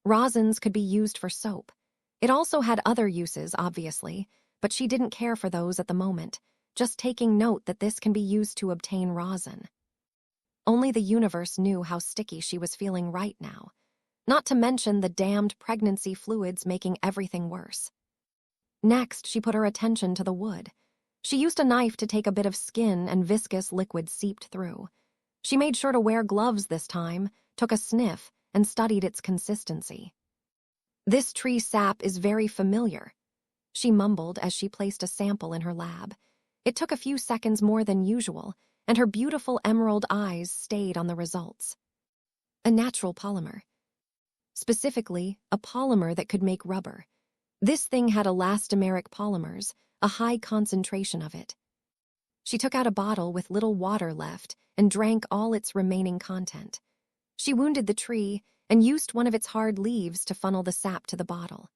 Rosins could be used for soap. It also had other uses, obviously, but she didn't care for those at the moment, just taking note that this can be used to obtain rosin. Only the universe knew how sticky she was feeling right now, not to mention the damned pregnancy fluids making everything worse. Next, she put her attention to the wood. She used a knife to take a bit of skin and viscous liquid seeped through. She made sure to wear gloves this time, took a sniff, and studied its consistency. This tree sap is very familiar, she mumbled as she placed a sample in her lab. It took a few seconds more than usual, and her beautiful emerald eyes stayed on the results. A natural polymer. Specifically, a polymer that could make rubber. This thing had elastomeric polymers, a high concentration of it. She took out a bottle with little water left and drank all its remaining content. She wounded the tree and used one of its hard leaves to funnel the sap to the bottle.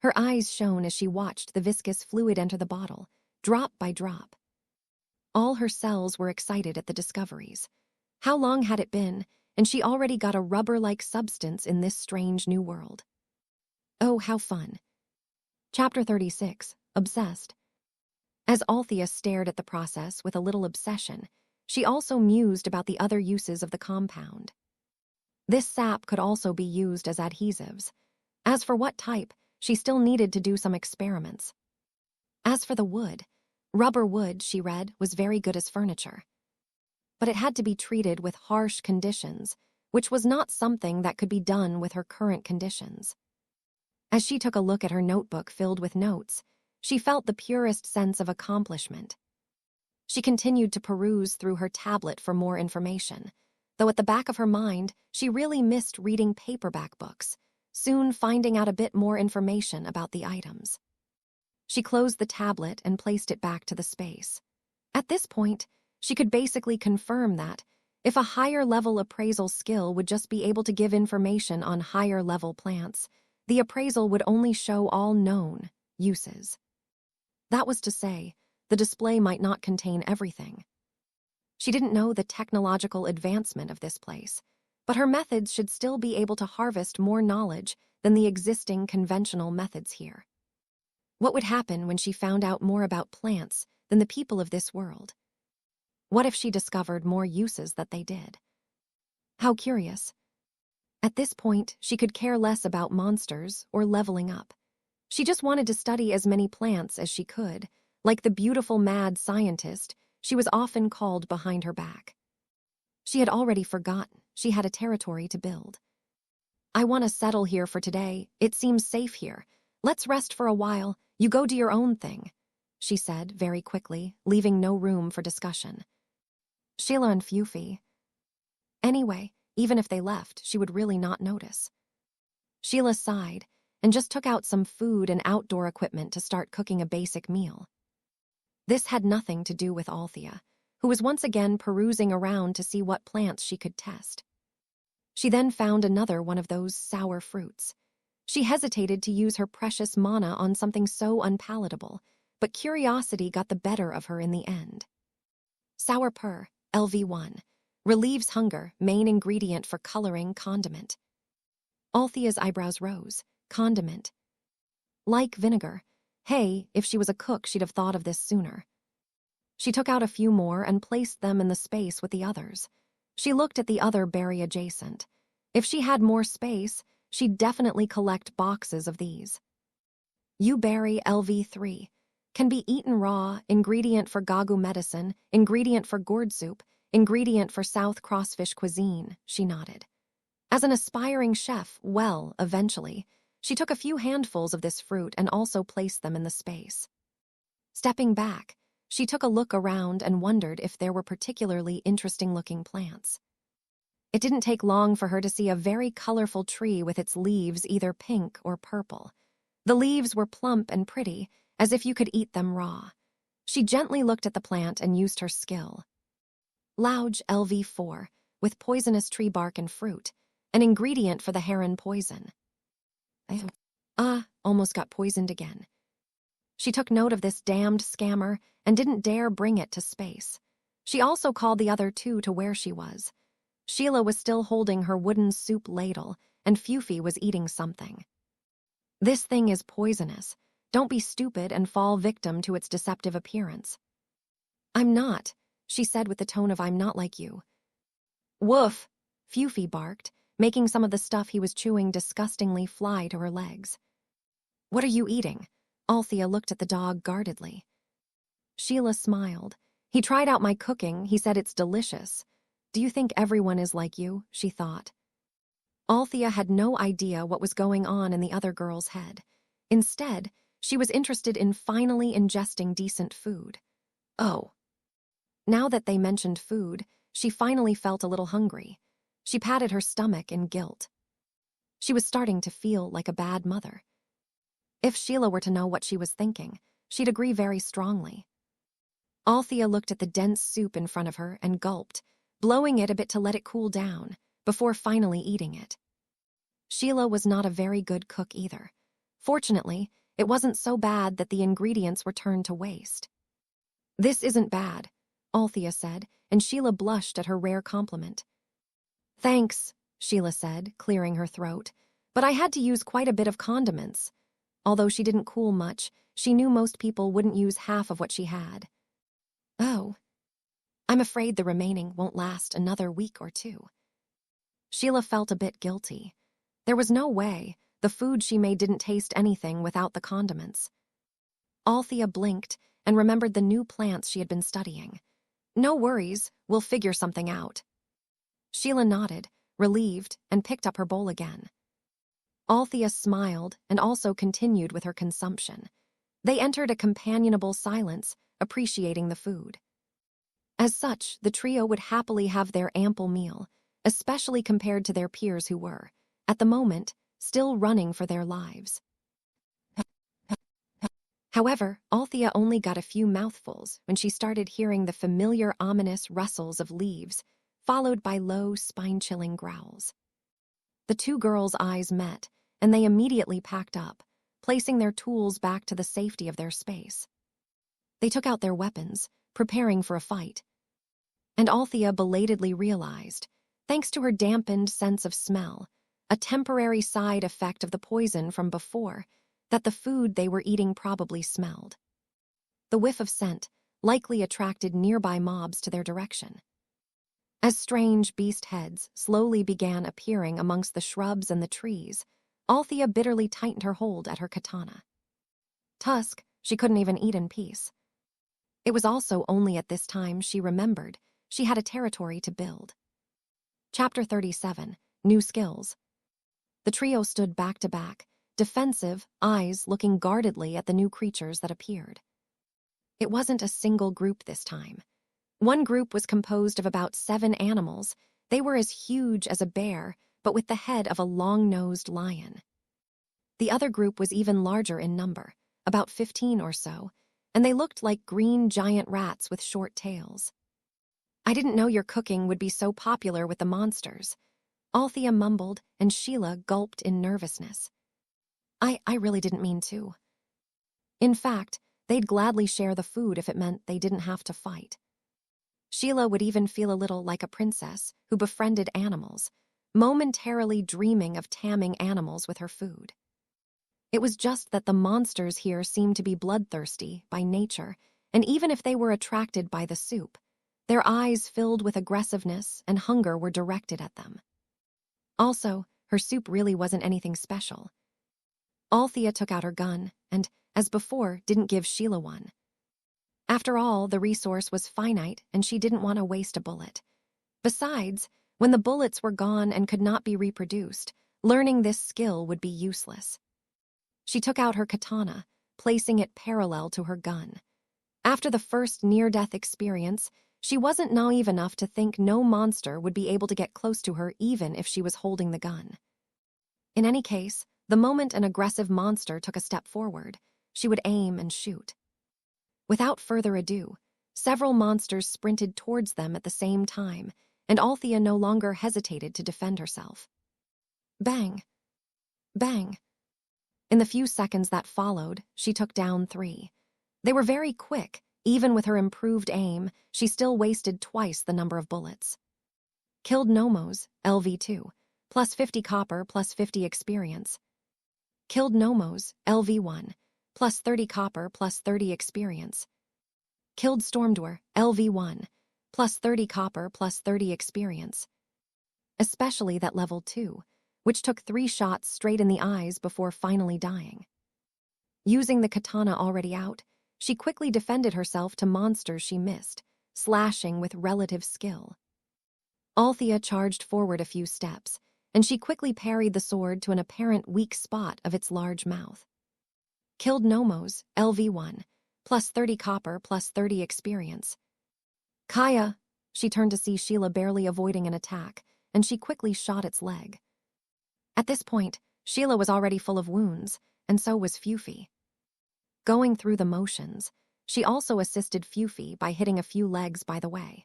Her eyes shone as she watched the viscous fluid enter the bottle, drop by drop. All her cells were excited at the discoveries. How long had it been, and she already got a rubber-like substance in this strange new world? Oh, how fun. Chapter 36, Obsessed. As Althea stared at the process with a little obsession, she also mused about the other uses of the compound. This sap could also be used as adhesives. As for what type, she still needed to do some experiments. As for the wood, rubber wood, she read, was very good as furniture. But it had to be treated with harsh conditions, which was not something that could be done with her current conditions. As she took a look at her notebook filled with notes, she felt the purest sense of accomplishment. She continued to peruse through her tablet for more information, though at the back of her mind, she really missed reading paperback books, soon finding out a bit more information about the items. She closed the tablet and placed it back to the space. At this point, she could basically confirm that, if a higher-level appraisal skill would just be able to give information on higher-level plants, the appraisal would only show all known uses. That was to say, the display might not contain everything. She didn't know the technological advancement of this place, but her methods should still be able to harvest more knowledge than the existing conventional methods here. What would happen when she found out more about plants than the people of this world? What if she discovered more uses that they did? How curious. At this point, she could care less about monsters or leveling up. She just wanted to study as many plants as she could, Like the beautiful mad scientist, she was often called behind her back. She had already forgotten she had a territory to build. I want to settle here for today. It seems safe here. Let's rest for a while. You go do your own thing, she said very quickly, leaving no room for discussion. Sheila and Fufi. Anyway, even if they left, she would really not notice. Sheila sighed and just took out some food and outdoor equipment to start cooking a basic meal. This had nothing to do with Althea, who was once again perusing around to see what plants she could test. She then found another one of those sour fruits. She hesitated to use her precious mana on something so unpalatable, but curiosity got the better of her in the end. Sour pur, LV1, relieves hunger, main ingredient for coloring condiment. Althea's eyebrows rose. Condiment. Like vinegar. Hey, if she was a cook, she'd have thought of this sooner. She took out a few more and placed them in the space with the others. She looked at the other berry adjacent. If she had more space, she'd definitely collect boxes of these. Berry LV3. Can be eaten raw, ingredient for Gagu medicine, ingredient for gourd soup, ingredient for South Crossfish cuisine, she nodded. As an aspiring chef, well, eventually, she took a few handfuls of this fruit and also placed them in the space. Stepping back, she took a look around and wondered if there were particularly interesting-looking plants. It didn't take long for her to see a very colorful tree with its leaves either pink or purple. The leaves were plump and pretty, as if you could eat them raw. She gently looked at the plant and used her skill. Louge LV4, with poisonous tree bark and fruit, an ingredient for the heron poison. Almost got poisoned again. She took note of this damned scammer and didn't dare bring it to space. She also called the other two to where she was. Sheila was still holding her wooden soup ladle, and Fufi was eating something. This thing is poisonous. Don't be stupid and fall victim to its deceptive appearance. I'm not, she said with the tone of I'm not like you. Woof, Fufi barked, making some of the stuff he was chewing disgustingly fly to her legs. What are you eating? Althea looked at the dog guardedly. Sheila smiled. He tried out my cooking. He said it's delicious. Do you think everyone is like you? She thought. Althea had no idea what was going on in the other girl's head. Instead, she was interested in finally ingesting decent food. Oh. Now that they mentioned food, she finally felt a little hungry. She patted her stomach in guilt. She was starting to feel like a bad mother. If Sheila were to know what she was thinking, she'd agree very strongly. Althea looked at the dense soup in front of her and gulped, blowing it a bit to let it cool down, before finally eating it. Sheila was not a very good cook either. Fortunately, it wasn't so bad that the ingredients were turned to waste. This isn't bad, Althea said, and Sheila blushed at her rare compliment. Thanks, Sheila said, clearing her throat, but I had to use quite a bit of condiments. Although she didn't cool much, she knew most people wouldn't use half of what she had. Oh. I'm afraid the remaining won't last another week or two. Sheila felt a bit guilty. There was no way the food she made didn't taste anything without the condiments. Althea blinked and remembered the new plants she had been studying. No worries, we'll figure something out. Sheila nodded, relieved, and picked up her bowl again. Althea smiled and also continued with her consumption. They entered a companionable silence, appreciating the food. As such, the trio would happily have their ample meal, especially compared to their peers who were, at the moment, still running for their lives. However, Althea only got a few mouthfuls when she started hearing the familiar ominous rustles of leaves, followed by low, spine-chilling growls. The two girls' eyes met, and they immediately packed up, placing their tools back to the safety of their space. They took out their weapons, preparing for a fight. And Althea belatedly realized, thanks to her dampened sense of smell, a temporary side effect of the poison from before, that the food they were eating probably smelled. The whiff of scent likely attracted nearby mobs to their direction. As strange beast heads slowly began appearing amongst the shrubs and the trees, Althea bitterly tightened her hold at her katana. Tusk, she couldn't even eat in peace. It was also only at this time she remembered she had a territory to build. Chapter 37, New Skills. The trio stood back to back, defensive, eyes looking guardedly at the new creatures that appeared. It wasn't a single group this time. One group was composed of about 7 animals. They were as huge as a bear, but with the head of a long-nosed lion. The other group was even larger in number, about 15 or so, and they looked like green giant rats with short tails. I didn't know your cooking would be so popular with the monsters. Althea mumbled, and Sheila gulped in nervousness. I really didn't mean to. In fact, they'd gladly share the food if it meant they didn't have to fight. Sheila would even feel a little like a princess who befriended animals, momentarily dreaming of tamming animals with her food. It was just that the monsters here seemed to be bloodthirsty by nature, and even if they were attracted by the soup, their eyes filled with aggressiveness and hunger were directed at them. Also, her soup really wasn't anything special. Althea took out her gun and, as before, didn't give Sheila one. After all, the resource was finite and she didn't want to waste a bullet. Besides, when the bullets were gone and could not be reproduced, learning this skill would be useless. She took out her katana, placing it parallel to her gun. After the first near-death experience, she wasn't naive enough to think no monster would be able to get close to her even if she was holding the gun. In any case, the moment an aggressive monster took a step forward, she would aim and shoot. Without further ado, several monsters sprinted towards them at the same time, and Althea no longer hesitated to defend herself. Bang! Bang! In the few seconds that followed, she took down 3. They were very quick. Even with her improved aim, she still wasted twice the number of bullets. Killed Nomos, LV2, plus 50 copper, plus 50 experience. Killed Nomos, LV1, plus 30 copper, plus 30 experience. Killed Stormdwer, LV1, plus 30 copper, plus 30 experience. Especially that level 2, which took 3 shots straight in the eyes before finally dying. Using the katana already out, she quickly defended herself to monsters she missed, slashing with relative skill. Althea charged forward a few steps, and she quickly parried the sword to an apparent weak spot of its large mouth. Killed Nomos, LV1, plus 30 copper, plus 30 experience. Kaya! She turned to see Sheila barely avoiding an attack, and she quickly shot its leg. At this point, Sheila was already full of wounds, and so was Fufi. Going through the motions, she also assisted Fufi by hitting a few legs by the way.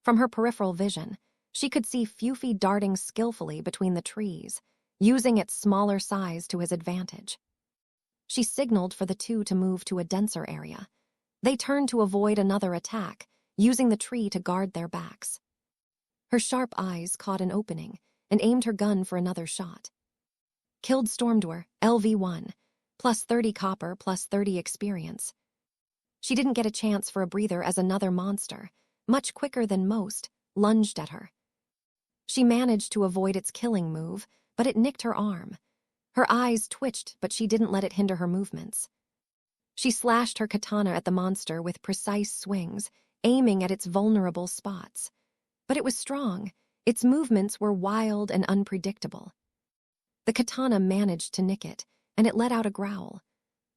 From her peripheral vision, she could see Fufi darting skillfully between the trees, using its smaller size to his advantage. She signaled for the two to move to a denser area. They turned to avoid another attack, using the tree to guard their backs. Her sharp eyes caught an opening and aimed her gun for another shot. Killed Stormdwer, LV1, plus 30 copper, plus 30 experience. She didn't get a chance for a breather as another monster, much quicker than most, lunged at her. She managed to avoid its killing move, but it nicked her arm. Her eyes twitched, but she didn't let it hinder her movements. She slashed her katana at the monster with precise swings, aiming at its vulnerable spots. But it was strong. Its movements were wild and unpredictable. The katana managed to nick it, and it let out a growl.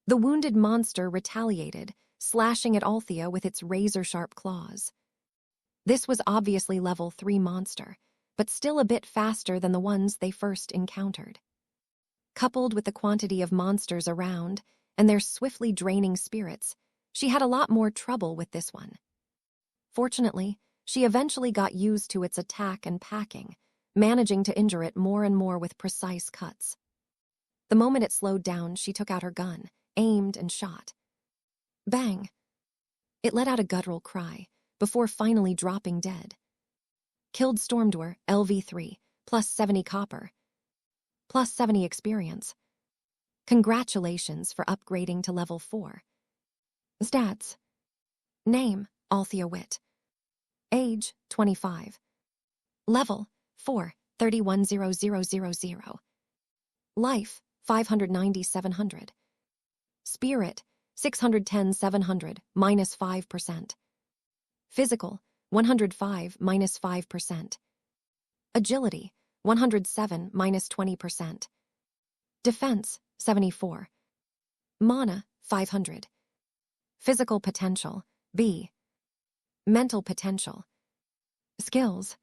The wounded monster retaliated, slashing at Althea with its razor-sharp claws. This was obviously level 3 monster, but still a bit faster than the ones they first encountered. Coupled with the quantity of monsters around and their swiftly draining spirits, she had a lot more trouble with this one. Fortunately, she eventually got used to its attack and packing, managing to injure it more and more with precise cuts. The moment it slowed down, she took out her gun, aimed, and shot. Bang! It let out a guttural cry, before finally dropping dead. Killed Stormdwer, LV3, plus 70 copper, plus 70 experience. Congratulations for upgrading to level 4. Stats. Name, Althea Witt. Age, 25. Level, 4, 310000. Life, 590,700. Spirit, 610 700, minus 5%. Physical, 105, minus 5%. Agility, 107, minus 20%. Defense, 74. Mana, 500. Physical potential, B. Mental potential. Skills.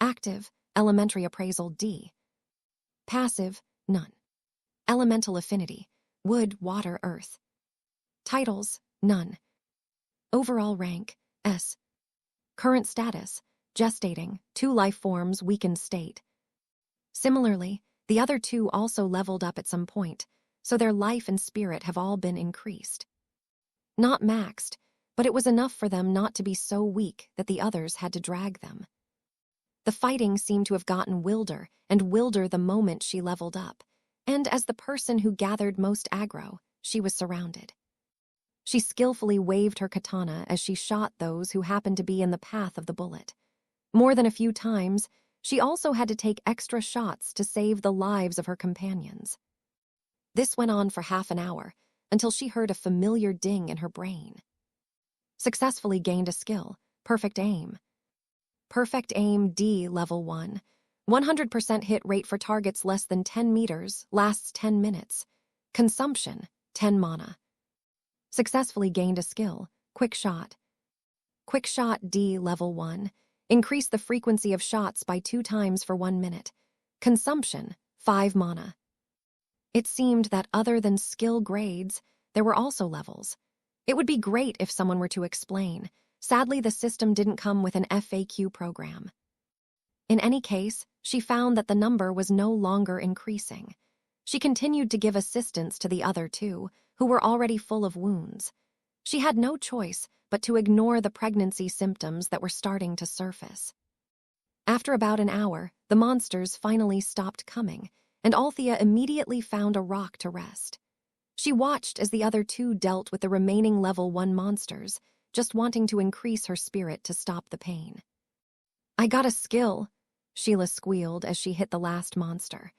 Active, elementary appraisal, D. Passive, none. Elemental affinity, wood, water, earth. Titles, none. Overall rank, S. Current status, gestating, 2 life forms, weakened state. Similarly, the other 2 also leveled up at some point, so their life and spirit have all been increased. Not maxed, but it was enough for them not to be so weak that the others had to drag them. The fighting seemed to have gotten wilder and wilder the moment she leveled up, and as the person who gathered most aggro, she was surrounded. She skillfully waved her katana as she shot those who happened to be in the path of the bullet. More than a few times, she also had to take extra shots to save the lives of her companions. This went on for half an hour, until she heard a familiar ding in her brain. Successfully gained a skill, perfect aim. Perfect aim, D, level 1. 100% hit rate for targets less than 10 meters, lasts 10 minutes. Consumption, 10 mana. Successfully gained a skill, quick shot. Quick shot, D, level 1. Increase the frequency of shots by 2 times for 1 minute. Consumption, 5 mana. It seemed that other than skill grades, there were also levels. It would be great if someone were to explain. Sadly, the system didn't come with an FAQ program. In any case, she found that the number was no longer increasing. She continued to give assistance to the other 2, who were already full of wounds. She had no choice but to ignore the pregnancy symptoms that were starting to surface. After about an hour, the monsters finally stopped coming, and Althea immediately found a rock to rest. She watched as the other 2 dealt with the remaining level 1 monsters, just wanting to increase her spirit to stop the pain. "I got a skill," Sheila squealed as she hit the last monster.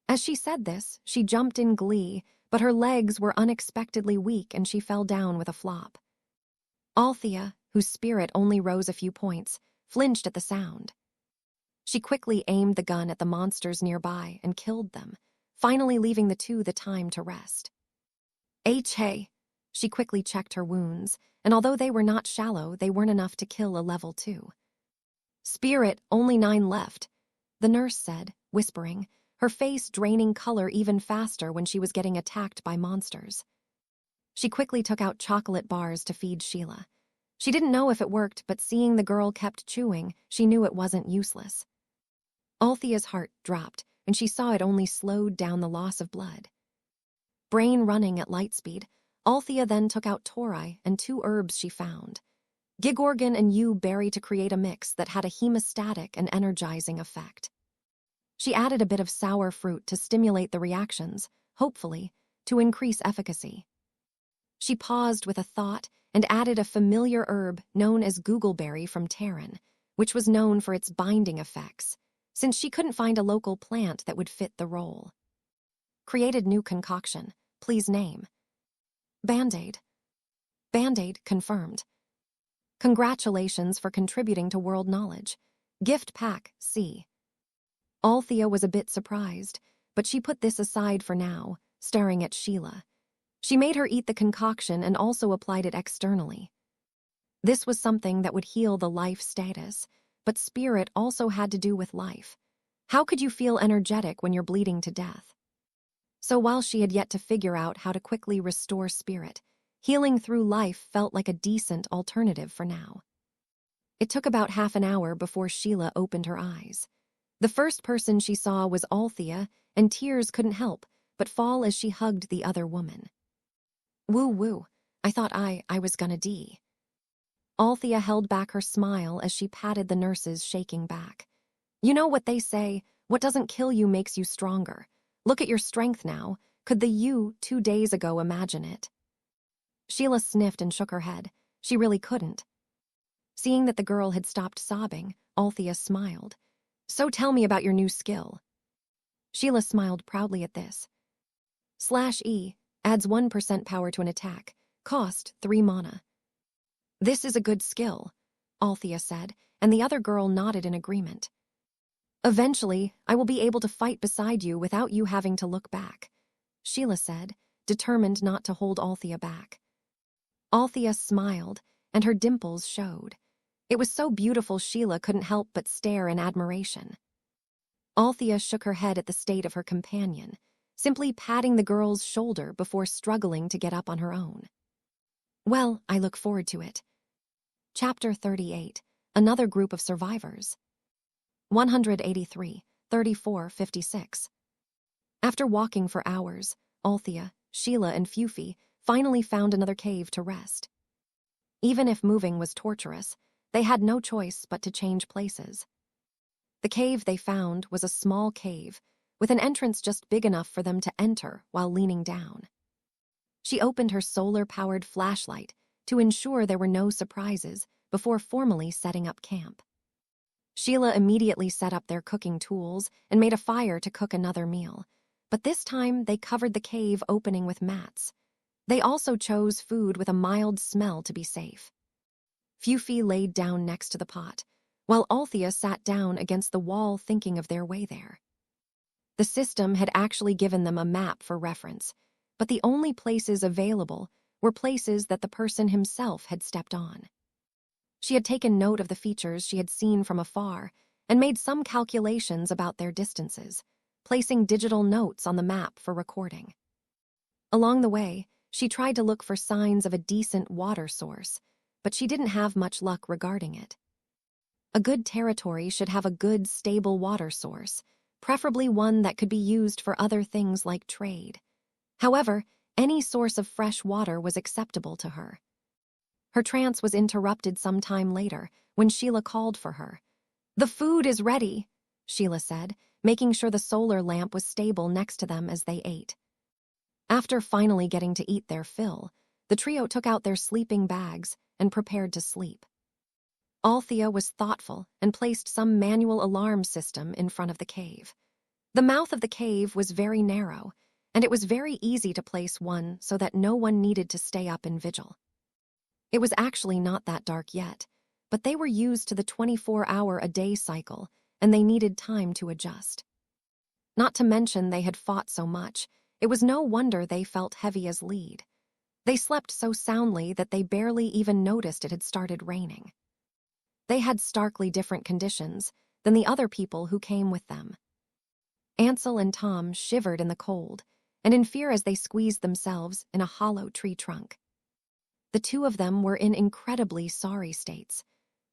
As she said this, she jumped in glee, but her legs were unexpectedly weak and she fell down with a flop. Althea, whose spirit only rose a few points, flinched at the sound. She quickly aimed the gun at the monsters nearby and killed them, finally leaving the 2 the time to rest. Hey! She quickly checked her wounds, and although they were not shallow, they weren't enough to kill a level 2. "Spirit, only 9 left," the nurse said, whispering, her face draining color even faster when she was getting attacked by monsters. She quickly took out chocolate bars to feed Sheila. She didn't know if it worked, but seeing the girl kept chewing, she knew it wasn't useless. Althea's heart dropped, and she saw it only slowed down the loss of blood. Brain running at light speed, Althea then took out Tori and 2 herbs she found. Gigorgon and yew berry to create a mix that had a hemostatic and energizing effect. She added a bit of sour fruit to stimulate the reactions, hopefully, to increase efficacy. She paused with a thought and added a familiar herb known as googleberry from Terran, which was known for its binding effects, since she couldn't find a local plant that would fit the role. Created new concoction. Please name. Band-Aid. Band-Aid confirmed. Congratulations for contributing to world knowledge. Gift pack, C. Althea was a bit surprised, but she put this aside for now, staring at Sheila. She made her eat the concoction and also applied it externally. This was something that would heal the life status, but spirit also had to do with life. How could you feel energetic when you're bleeding to death? So while she had yet to figure out how to quickly restore spirit, healing through life felt like a decent alternative for now. It took about half an hour before Sheila opened her eyes. The first person she saw was Althea, and tears couldn't help but fall as she hugged the other woman. Woo-woo, I thought I was gonna die. Althea held back her smile as she patted the nurse's shaking back. You know what they say, what doesn't kill you makes you stronger. Look at your strength now. Could the you 2 days ago imagine it? Sheila sniffed and shook her head. She really couldn't. Seeing that the girl had stopped sobbing, Althea smiled. So tell me about your new skill. Sheila smiled proudly at this. /E, Adds 1% power to an attack. Cost 3 mana. This is a good skill, Althea said, and the other girl nodded in agreement. Eventually, I will be able to fight beside you without you having to look back, Sheila said, determined not to hold Althea back. Althea smiled, and her dimples showed. It was so beautiful Sheila couldn't help but stare in admiration. Althea shook her head at the state of her companion, simply patting the girl's shoulder before struggling to get up on her own. Well, I look forward to it. Chapter 38. Another group of survivors. 183, 34, 56. After walking for hours, Althea, Sheila, and Fufi finally found another cave to rest. Even if moving was torturous, they had no choice but to change places. The cave they found was a small cave, with an entrance just big enough for them to enter while leaning down. She opened her solar-powered flashlight to ensure there were no surprises before formally setting up camp. Sheila immediately set up their cooking tools and made a fire to cook another meal, but this time they covered the cave opening with mats. They also chose food with a mild smell to be safe. Fufi laid down next to the pot, while Althea sat down against the wall thinking of their way there. The system had actually given them a map for reference, but the only places available were places that the person himself had stepped on. She had taken note of the features she had seen from afar and made some calculations about their distances, placing digital notes on the map for recording. Along the way, she tried to look for signs of a decent water source, but she didn't have much luck regarding it. A good territory should have a good, stable water source, preferably one that could be used for other things like trade. However, any source of fresh water was acceptable to her. Her trance was interrupted some time later when Sheila called for her. "The food is ready," Sheila said, making sure the solar lamp was stable next to them as they ate. After finally getting to eat their fill, the trio took out their sleeping bags and prepared to sleep. Althea was thoughtful and placed some manual alarm system in front of the cave. The mouth of the cave was very narrow, and it was very easy to place one so that no one needed to stay up in vigil. It was actually not that dark yet, but they were used to the 24-hour-a-day cycle, and they needed time to adjust. Not to mention they had fought so much, it was no wonder they felt heavy as lead. They slept so soundly that they barely even noticed it had started raining. They had starkly different conditions than the other people who came with them. Ansel and Tom shivered in the cold, and in fear as they squeezed themselves in a hollow tree trunk. The two of them were in incredibly sorry states.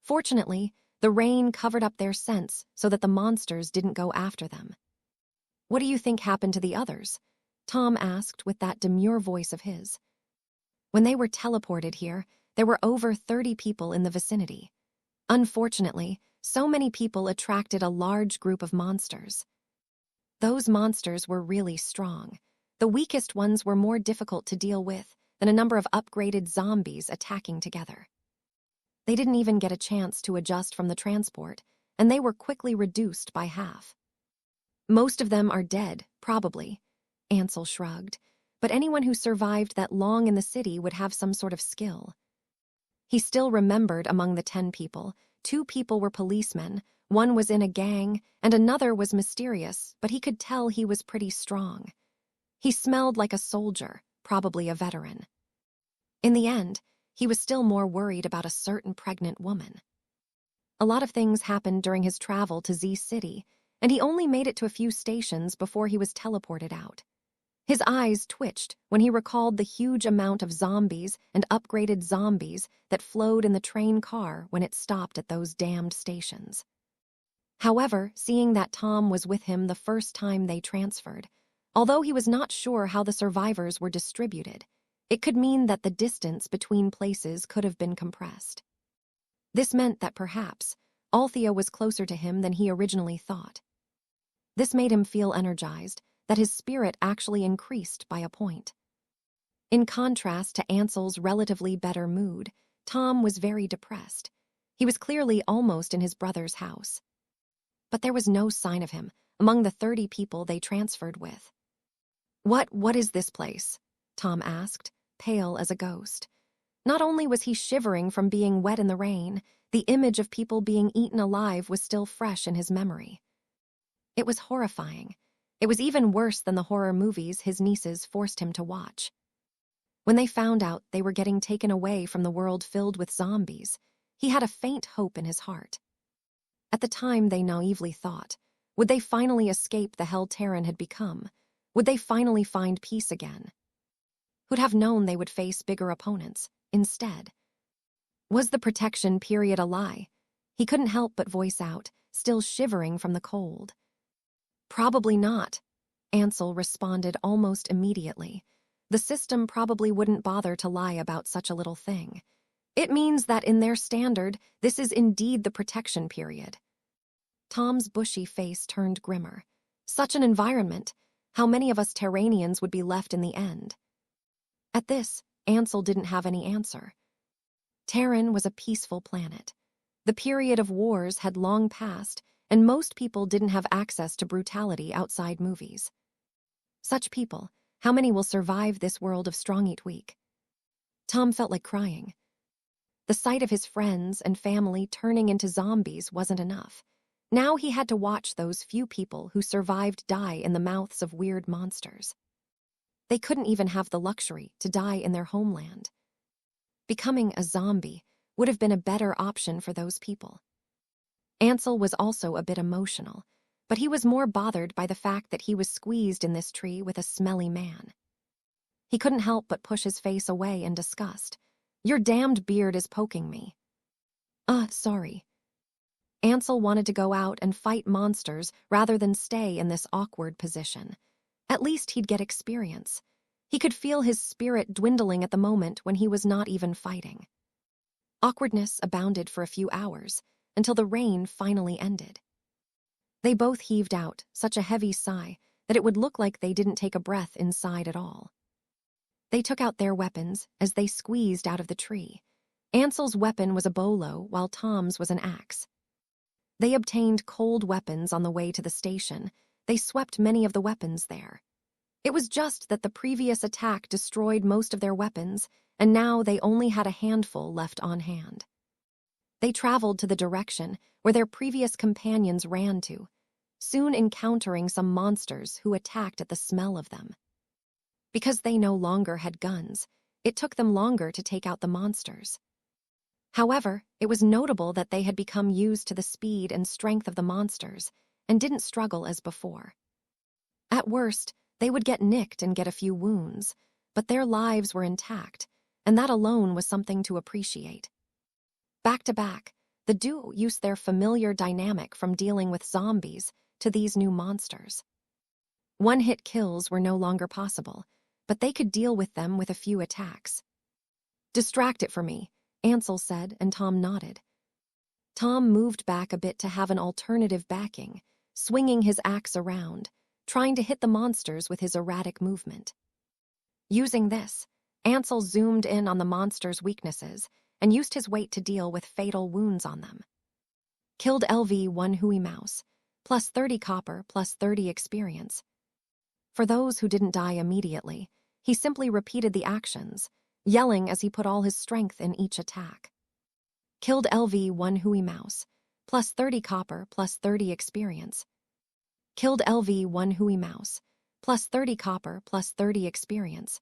Fortunately, the rain covered up their scents so that the monsters didn't go after them. "What do you think happened to the others?" Tom asked with that demure voice of his. When they were teleported here, there were over 30 people in the vicinity. Unfortunately, so many people attracted a large group of monsters. Those monsters were really strong. The weakest ones were more difficult to deal with than a number of upgraded zombies attacking together. They didn't even get a chance to adjust from the transport, and they were quickly reduced by half. "Most of them are dead, probably," Ansel shrugged, "but anyone who survived that long in the city would have some sort of skill." He still remembered among the 10 people, 2 people were policemen, 1 was in a gang, and another was mysterious, but he could tell he was pretty strong. He smelled like a soldier, probably a veteran. In the end, he was still more worried about a certain pregnant woman. A lot of things happened during his travel to Z City, and he only made it to a few stations before he was teleported out. His eyes twitched when he recalled the huge amount of zombies and upgraded zombies that flowed in the train car when it stopped at those damned stations. However, seeing that Tom was with him the first time they transferred, although he was not sure how the survivors were distributed, it could mean that the distance between places could have been compressed. This meant that perhaps Althea was closer to him than he originally thought. This made him feel energized, that his spirit actually increased by a point. In contrast to Ansel's relatively better mood, Tom was very depressed. He was clearly almost in his brother's house. But there was no sign of him among the 30 people they transferred with. What is this place?" Tom asked, pale as a ghost. Not only was he shivering from being wet in the rain, the image of people being eaten alive was still fresh in his memory. It was horrifying. It was even worse than the horror movies his nieces forced him to watch. When they found out they were getting taken away from the world filled with zombies, he had a faint hope in his heart. At the time, they naively thought, would they finally escape the hell Terran had become? Would they finally find peace again? Who'd have known they would face bigger opponents instead? Was the protection period a lie? He couldn't help but voice out, still shivering from the cold. Probably not, Ansel responded almost immediately. The system probably wouldn't bother to lie about such a little thing. It means that in their standard, this is indeed the protection period. Tom's bushy face turned grimmer. Such an environment. How many of us Terranians would be left in the end? At this, Ansel didn't have any answer. Terran was a peaceful planet. The period of wars had long passed, and most people didn't have access to brutality outside movies. Such people, how many will survive this world of strong eat weak? Tom felt like crying. The sight of his friends and family turning into zombies wasn't enough. Now he had to watch those few people who survived die in the mouths of weird monsters. They couldn't even have the luxury to die in their homeland. Becoming a zombie would have been a better option for those people. Ansel was also a bit emotional, but he was more bothered by the fact that he was squeezed in this tree with a smelly man. He couldn't help but push his face away in disgust. "Your damned beard is poking me." Sorry. Ansel wanted to go out and fight monsters rather than stay in this awkward position. At least he'd get experience. He could feel his spirit dwindling at the moment when he was not even fighting. Awkwardness abounded for a few hours, until the rain finally ended. They both heaved out such a heavy sigh that it would look like they didn't take a breath inside at all. They took out their weapons as they squeezed out of the tree. Ansel's weapon was a bolo, while Tom's was an axe. They obtained cold weapons on the way to the station. They swept many of the weapons there. It was just that the previous attack destroyed most of their weapons, and now they only had a handful left on hand. They traveled to the direction where their previous companions ran to, soon encountering some monsters who attacked at the smell of them. Because they no longer had guns, it took them longer to take out the monsters. However, it was notable that they had become used to the speed and strength of the monsters and didn't struggle as before. At worst, they would get nicked and get a few wounds, but their lives were intact, and that alone was something to appreciate. Back to back, the duo used their familiar dynamic from dealing with zombies to these new monsters. One-hit kills were no longer possible, but they could deal with them with a few attacks. "Distract it for me," Ansel said, and Tom nodded. Tom moved back a bit to have an alternative backing, swinging his axe around, trying to hit the monsters with his erratic movement. Using this, Ansel zoomed in on the monsters' weaknesses and used his weight to deal with fatal wounds on them. Killed LV1 Hui Mouse, plus 30 copper, plus 30 experience. For those who didn't die immediately, he simply repeated the actions, yelling as he put all his strength in each attack. Killed LV1 Hui Mouse, plus 30 copper, plus 30 experience. Killed LV1 Hui Mouse, plus 30 copper, plus 30 experience.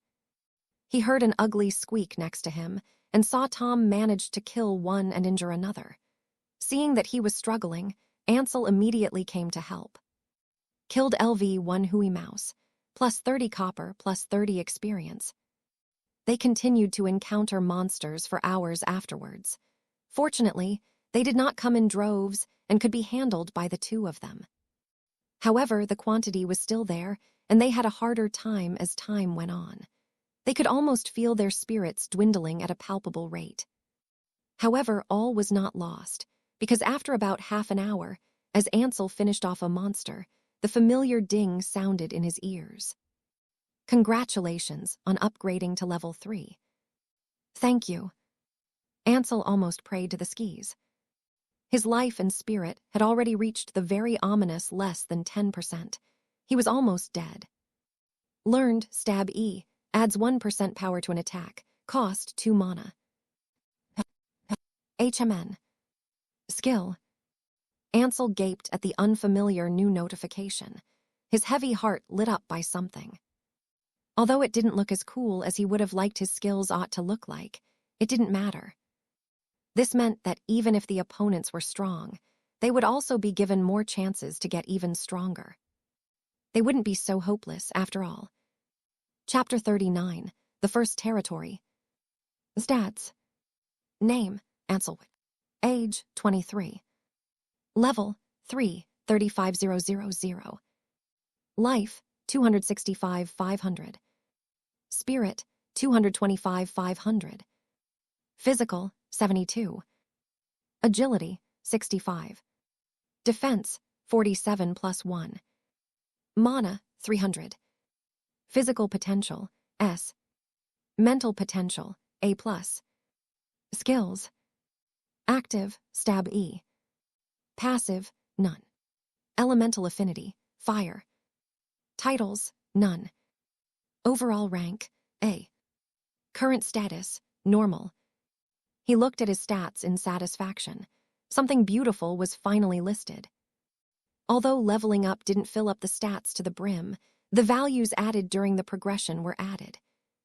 He heard an ugly squeak next to him and saw Tom manage to kill one and injure another. Seeing that he was struggling, Ansel immediately came to help. Killed LV1 Hui Mouse, plus 30 copper, plus 30 experience. They continued to encounter monsters for hours afterwards. Fortunately, they did not come in droves and could be handled by the two of them. However, the quantity was still there, and they had a harder time as time went on. They could almost feel their spirits dwindling at a palpable rate. However, all was not lost, because after about half an hour, as Ansel finished off a monster, the familiar ding sounded in his ears. "Congratulations on upgrading to level 3. "Thank you." Ansel almost prayed to the skis. His life and spirit had already reached the very ominous less than 10%. He was almost dead. Learned Stab E, Adds 1% power to an attack. Cost 2 mana. HMN. Skill. Ansel gaped at the unfamiliar new notification. His heavy heart lit up by something. Although it didn't look as cool as he would have liked his skills ought to look like, it didn't matter. This meant that even if the opponents were strong, they would also be given more chances to get even stronger. They wouldn't be so hopeless, after all. Chapter 39, The First Territory. Stats. Name, Ansel. Age, 23. Level, 3, 35000. Life, 265,500. Spirit, 225,500. Physical, 72. Agility, 65. Defense, 47 plus 1. Mana, 300. Physical potential, S. Mental potential, A+. Skills. Active, stab E. Passive, none. Elemental affinity, fire. Titles, none. Overall rank, A. Current status, normal. He looked at his stats in satisfaction. Something beautiful was finally listed. Although leveling up didn't fill up the stats to the brim, the values added during the progression were added.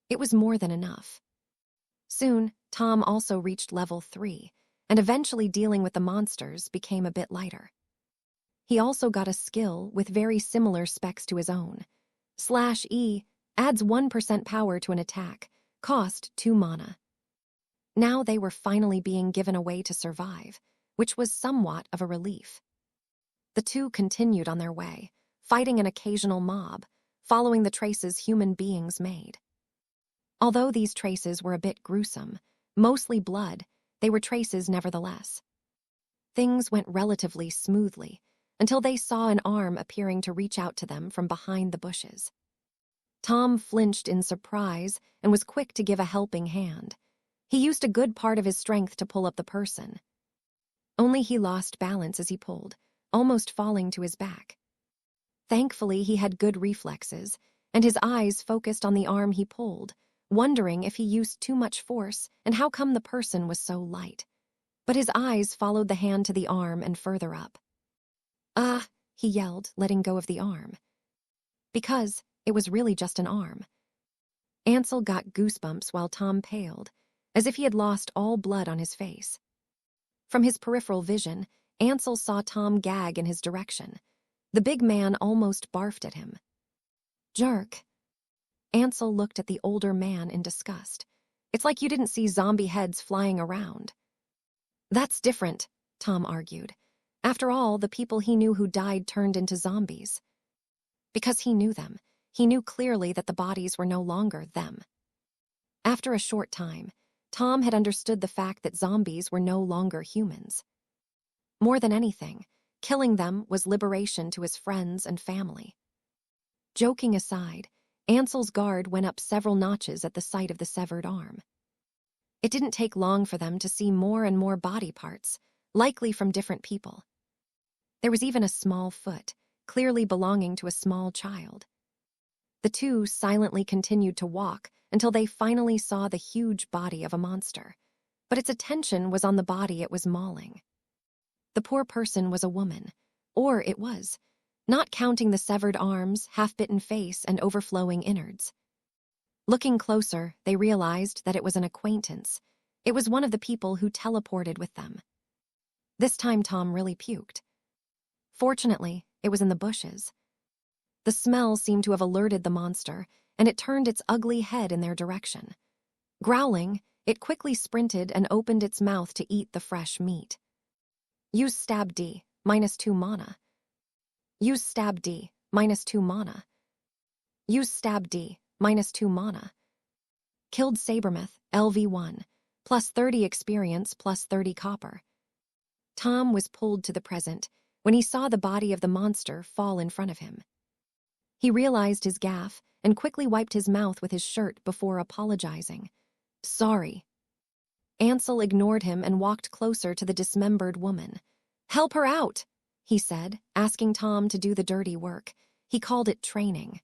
It was more than enough. Soon, Tom also reached level 3, and eventually dealing with the monsters became a bit lighter. He also got a skill with very similar specs to his own. /E adds 1% power to an attack, cost 2 mana. Now they were finally being given a way to survive, which was somewhat of a relief. The two continued on their way, fighting an occasional mob, following the traces human beings made. Although these traces were a bit gruesome, mostly blood, they were traces nevertheless. Things went relatively smoothly, until they saw an arm appearing to reach out to them from behind the bushes. Tom flinched in surprise and was quick to give a helping hand. He used a good part of his strength to pull up the person. Only he lost balance as he pulled, almost falling to his back. Thankfully, he had good reflexes, and his eyes focused on the arm he pulled, wondering if he used too much force and how come the person was so light. But his eyes followed the hand to the arm and further up. "Ah," he yelled, letting go of the arm. Because it was really just an arm. Ansel got goosebumps while Tom paled, as if he had lost all blood on his face. From his peripheral vision, Ansel saw Tom gag in his direction. The big man almost barfed at him. "Jerk." Ansel looked at the older man in disgust. "It's like you didn't see zombie heads flying around." "That's different," Tom argued. After all, the people he knew who died turned into zombies. Because he knew them, he knew clearly that the bodies were no longer them. After a short time, Tom had understood the fact that zombies were no longer humans. More than anything, killing them was liberation to his friends and family. Joking aside, Ansel's guard went up several notches at the sight of the severed arm. It didn't take long for them to see more and more body parts, likely from different people. There was even a small foot, clearly belonging to a small child. The two silently continued to walk until they finally saw the huge body of a monster, but its attention was on the body it was mauling. The poor person was a woman, or it was, not counting the severed arms, half-bitten face, and overflowing innards. Looking closer, they realized that it was an acquaintance. It was one of the people who teleported with them. This time Tom really puked. Fortunately, it was in the bushes. The smell seemed to have alerted the monster, and it turned its ugly head in their direction. Growling, it quickly sprinted and opened its mouth to eat the fresh meat. Use stab D, -2 mana. Use stab D, -2 mana. Use stab D, -2 mana. Killed Sabermouth, LV1, plus 30 experience, plus 30 copper. Tom was pulled to the present when he saw the body of the monster fall in front of him. He realized his gaffe and quickly wiped his mouth with his shirt before apologizing. "Sorry." Ansel ignored him and walked closer to the dismembered woman. "Help her out," he said, asking Tom to do the dirty work. He called it training.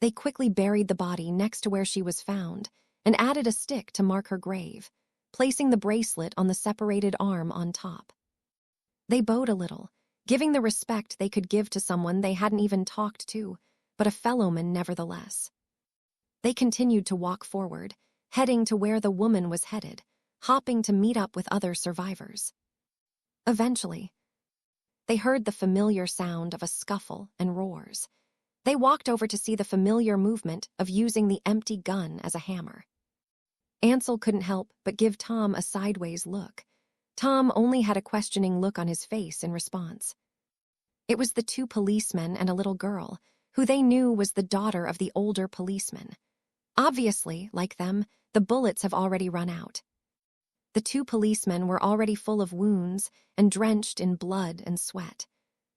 They quickly buried the body next to where she was found and added a stick to mark her grave, placing the bracelet on the separated arm on top. They bowed a little, giving the respect they could give to someone they hadn't even talked to, but a fellowman nevertheless. They continued to walk forward, heading to where the woman was headed, hopping to meet up with other survivors. Eventually, they heard the familiar sound of a scuffle and roars. They walked over to see the familiar movement of using the empty gun as a hammer. Ansel couldn't help but give Tom a sideways look. Tom only had a questioning look on his face in response. It was the two policemen and a little girl, who they knew was the daughter of the older policeman. Obviously, like them, the bullets have already run out. The two policemen were already full of wounds and drenched in blood and sweat.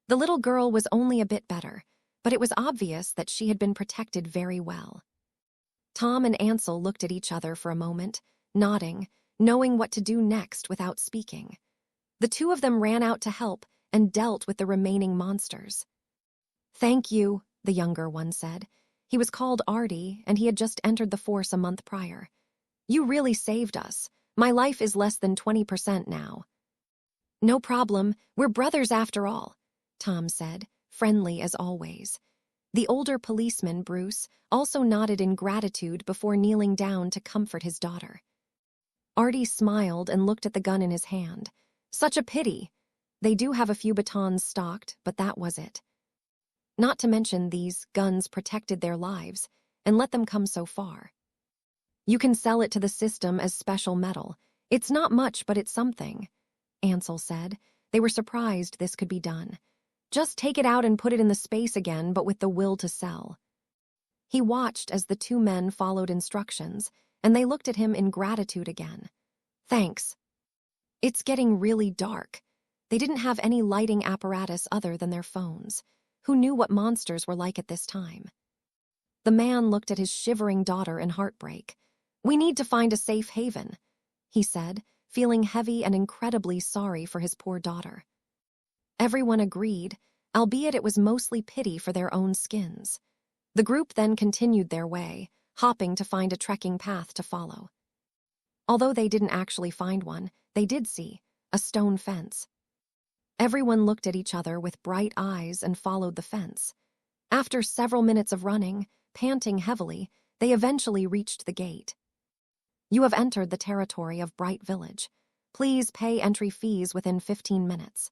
The little girl was only a bit better, but it was obvious that she had been protected very well. Tom and Ansel looked at each other for a moment, nodding, knowing what to do next without speaking. The two of them ran out to help and dealt with the remaining monsters. "Thank you," the younger one said. He was called Artie, and he had just entered the force a month prior. "You really saved us. My life is less than 20% now." "No problem. We're brothers after all," Tom said, friendly as always. The older policeman, Bruce, also nodded in gratitude before kneeling down to comfort his daughter. Artie smiled and looked at the gun in his hand. "Such a pity. They do have a few batons stocked, but that was it. Not to mention these guns protected their lives and let them come so far. You can sell it to the system as special metal. It's not much, but it's something," Ansel said. They were surprised this could be done. "Just take it out and put it in the space again, but with the will to sell." He watched as the two men followed instructions, and they looked at him in gratitude again. "Thanks." It's getting really dark. They didn't have any lighting apparatus other than their phones. Who knew what monsters were like at this time? The man looked at his shivering daughter in heartbreak. "We need to find a safe haven," he said, feeling heavy and incredibly sorry for his poor daughter. Everyone agreed, albeit it was mostly pity for their own skins. The group then continued their way, hopping to find a trekking path to follow. Although they didn't actually find one, they did see a stone fence. Everyone looked at each other with bright eyes and followed the fence. After several minutes of running, panting heavily, they eventually reached the gate. "You have entered the territory of Bright Village. Please pay entry fees within 15 minutes.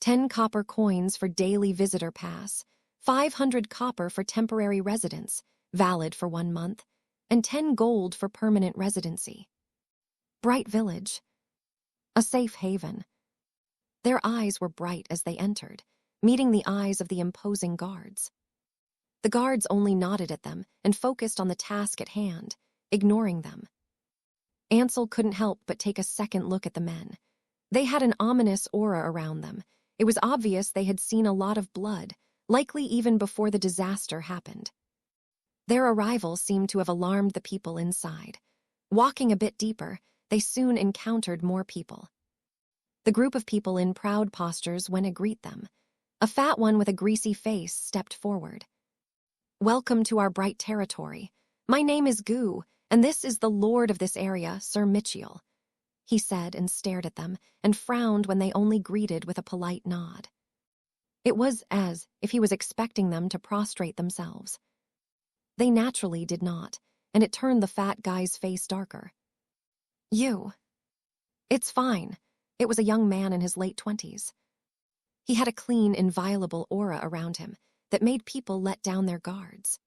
10 copper coins for daily visitor pass, 500 copper for temporary residence, valid for 1 month, and 10 gold for permanent residency." Bright Village. A safe haven. Their eyes were bright as they entered, meeting the eyes of the imposing guards. The guards only nodded at them and focused on the task at hand, ignoring them. Ansel couldn't help but take a second look at the men. They had an ominous aura around them. It was obvious they had seen a lot of blood, likely even before the disaster happened. Their arrival seemed to have alarmed the people inside. Walking a bit deeper, they soon encountered more people. The group of people in proud postures went to greet them. A fat one with a greasy face stepped forward. "Welcome to our bright territory. My name is Goo, and this is the lord of this area, Sir Mitchell," he said and stared at them, and frowned when they only greeted with a polite nod. It was as if he was expecting them to prostrate themselves. They naturally did not, and it turned the fat guy's face darker. "You." "It's fine." It was a young man in his late 20s. He had a clean, inviolable aura around him that made people let down their guards.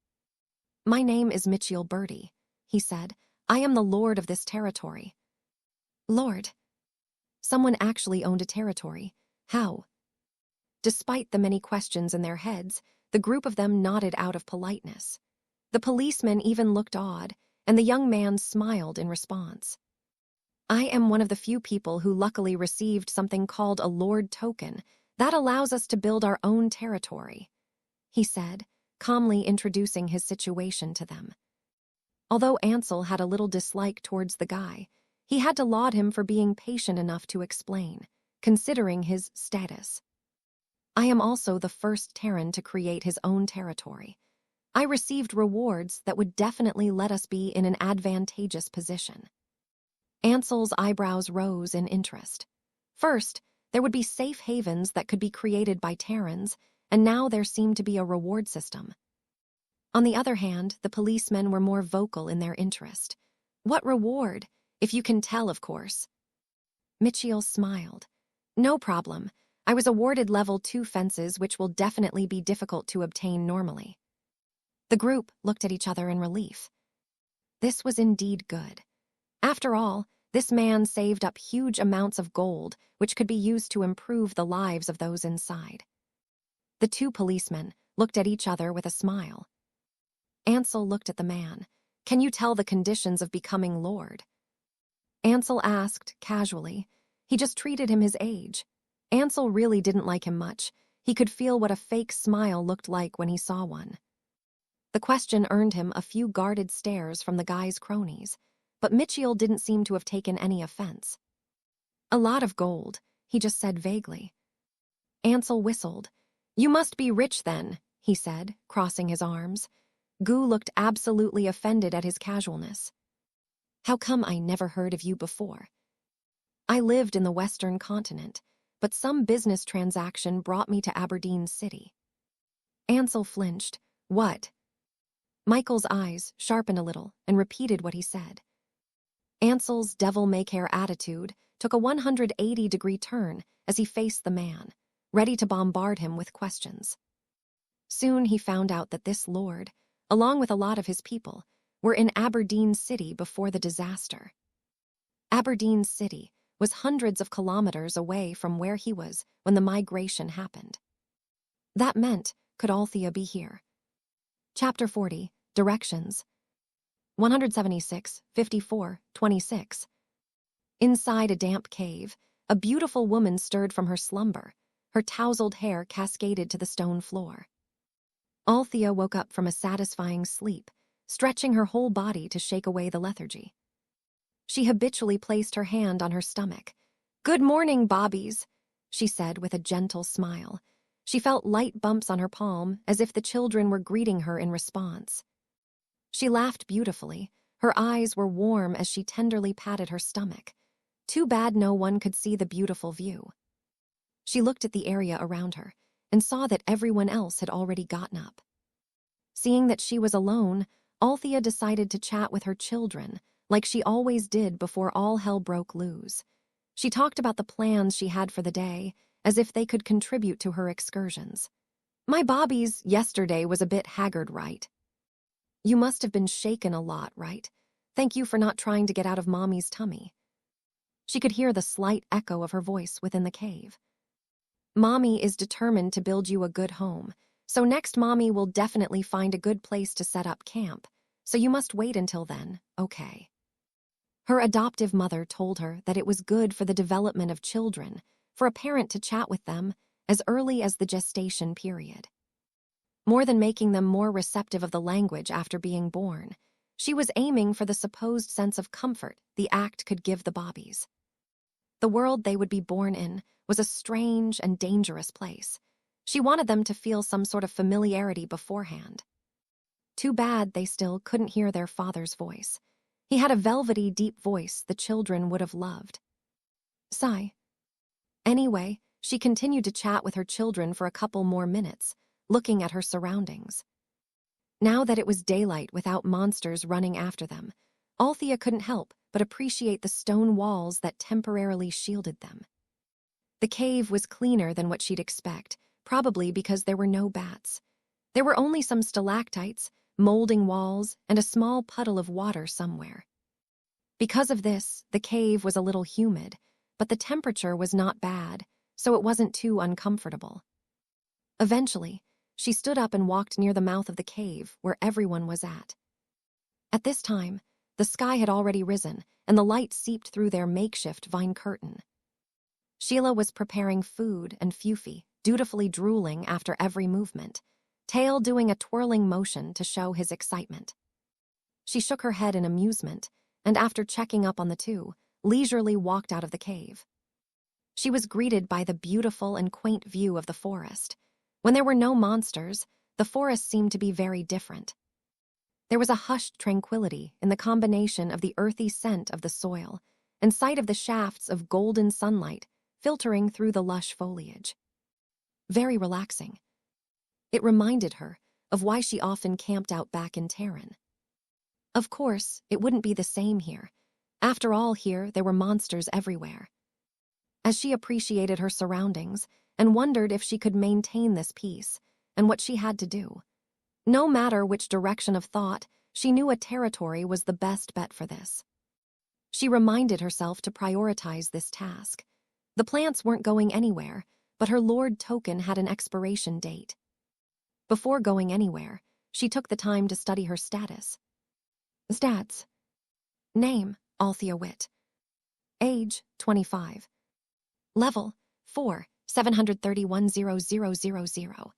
"My name is Mitchell Birdie," he said. "I am the lord of this territory." Lord? Someone actually owned a territory. How? Despite the many questions in their heads, the group of them nodded out of politeness. The policeman even looked odd, and the young man smiled in response. "I am one of the few people who luckily received something called a Lord token that allows us to build our own territory," he said, calmly introducing his situation to them. Although Ansel had a little dislike towards the guy, he had to laud him for being patient enough to explain, considering his status. "I am also the first Terran to create his own territory. I received rewards that would definitely let us be in an advantageous position. Ansel's eyebrows rose in interest. First, there would be safe havens that could be created by Terrans, and now there seemed to be a reward system. On the other hand, the policemen were more vocal in their interest. What reward? If you can tell, of course. Mitchell smiled. No problem. I was awarded level 2 fences, which will definitely be difficult to obtain normally. The group looked at each other in relief. This was indeed good. After all, this man saved up huge amounts of gold, which could be used to improve the lives of those inside. The two policemen looked at each other with a smile. Ansel looked at the man. Can you tell the conditions of becoming Lord? Ansel asked, casually. He just treated him his age. Ansel really didn't like him much. He could feel what a fake smile looked like when he saw one. The question earned him a few guarded stares from the guy's cronies, but Mitchell didn't seem to have taken any offense. A lot of gold, he just said vaguely. Ansel whistled. You must be rich then, he said, crossing his arms. Gu looked absolutely offended at his casualness. How come I never heard of you before? I lived in the Western continent, but some business transaction brought me to Aberdeen City. Ansel flinched. What? Michael's eyes sharpened a little and repeated what he said. Ansel's devil-may-care attitude took a 180-degree turn as he faced the man, ready to bombard him with questions. Soon he found out that this lord, along with a lot of his people, were in Aberdeen City before the disaster. Aberdeen City was hundreds of kilometers away from where he was when the migration happened. That meant, could Althea be here? Chapter 40, Directions. 176, 54, 26. Inside a damp cave, a beautiful woman stirred from her slumber. Her tousled hair cascaded to the stone floor. Althea woke up from a satisfying sleep, stretching her whole body to shake away the lethargy. She habitually placed her hand on her stomach. Good morning, Bobbies, she said with a gentle smile. She felt light bumps on her palm, as if the children were greeting her in response. She laughed beautifully. Her eyes were warm as she tenderly patted her stomach. Too bad no one could see the beautiful view. She looked at the area around her and saw that everyone else had already gotten up. Seeing that she was alone, Althea decided to chat with her children, like she always did before all hell broke loose. She talked about the plans she had for the day, as if they could contribute to her excursions. My Bobbies yesterday was a bit haggard, right? You must have been shaken a lot, right? Thank you for not trying to get out of Mommy's tummy. She could hear the slight echo of her voice within the cave. Mommy is determined to build you a good home, so next Mommy will definitely find a good place to set up camp, so you must wait until then, okay? Her adoptive mother told her that it was good for the development of children for a parent to chat with them as early as the gestation period. More than making them more receptive of the language after being born, she was aiming for the supposed sense of comfort the act could give the Bobbies. The world they would be born in was a strange and dangerous place. She wanted them to feel some sort of familiarity beforehand. Too bad they still couldn't hear their father's voice. He had a velvety, deep voice the children would have loved. Sigh. Anyway, she continued to chat with her children for a couple more minutes, looking at her surroundings. Now that it was daylight without monsters running after them, Althea couldn't help but appreciate the stone walls that temporarily shielded them. The cave was cleaner than what she'd expect, probably because there were no bats. There were only some stalactites, molding walls, and a small puddle of water somewhere. Because of this, the cave was a little humid, but the temperature was not bad, so it wasn't too uncomfortable. Eventually, she stood up and walked near the mouth of the cave where everyone was at. At this time, the sky had already risen, and the light seeped through their makeshift vine curtain. Sheila was preparing food, and Fufi, dutifully drooling after every movement, Tail doing a twirling motion to show his excitement. She shook her head in amusement, and after checking up on the two, leisurely walked out of the cave. She was greeted by the beautiful and quaint view of the forest. When there were no monsters, the forest seemed to be very different. There was a hushed tranquility in the combination of the earthy scent of the soil and sight of the shafts of golden sunlight filtering through the lush foliage. Very relaxing. It reminded her of why she often camped out back in Terran. Of course, it wouldn't be the same here. After all, here there were monsters everywhere. As she appreciated her surroundings and wondered if she could maintain this peace and what she had to do. No matter which direction of thought, she knew a territory was the best bet for this. She reminded herself to prioritize this task. The plants weren't going anywhere, but her Lord token had an expiration date. Before going anywhere, she took the time to study her status. Stats. Name, Althea Witt. Age, 25. Level, 4, 731,000.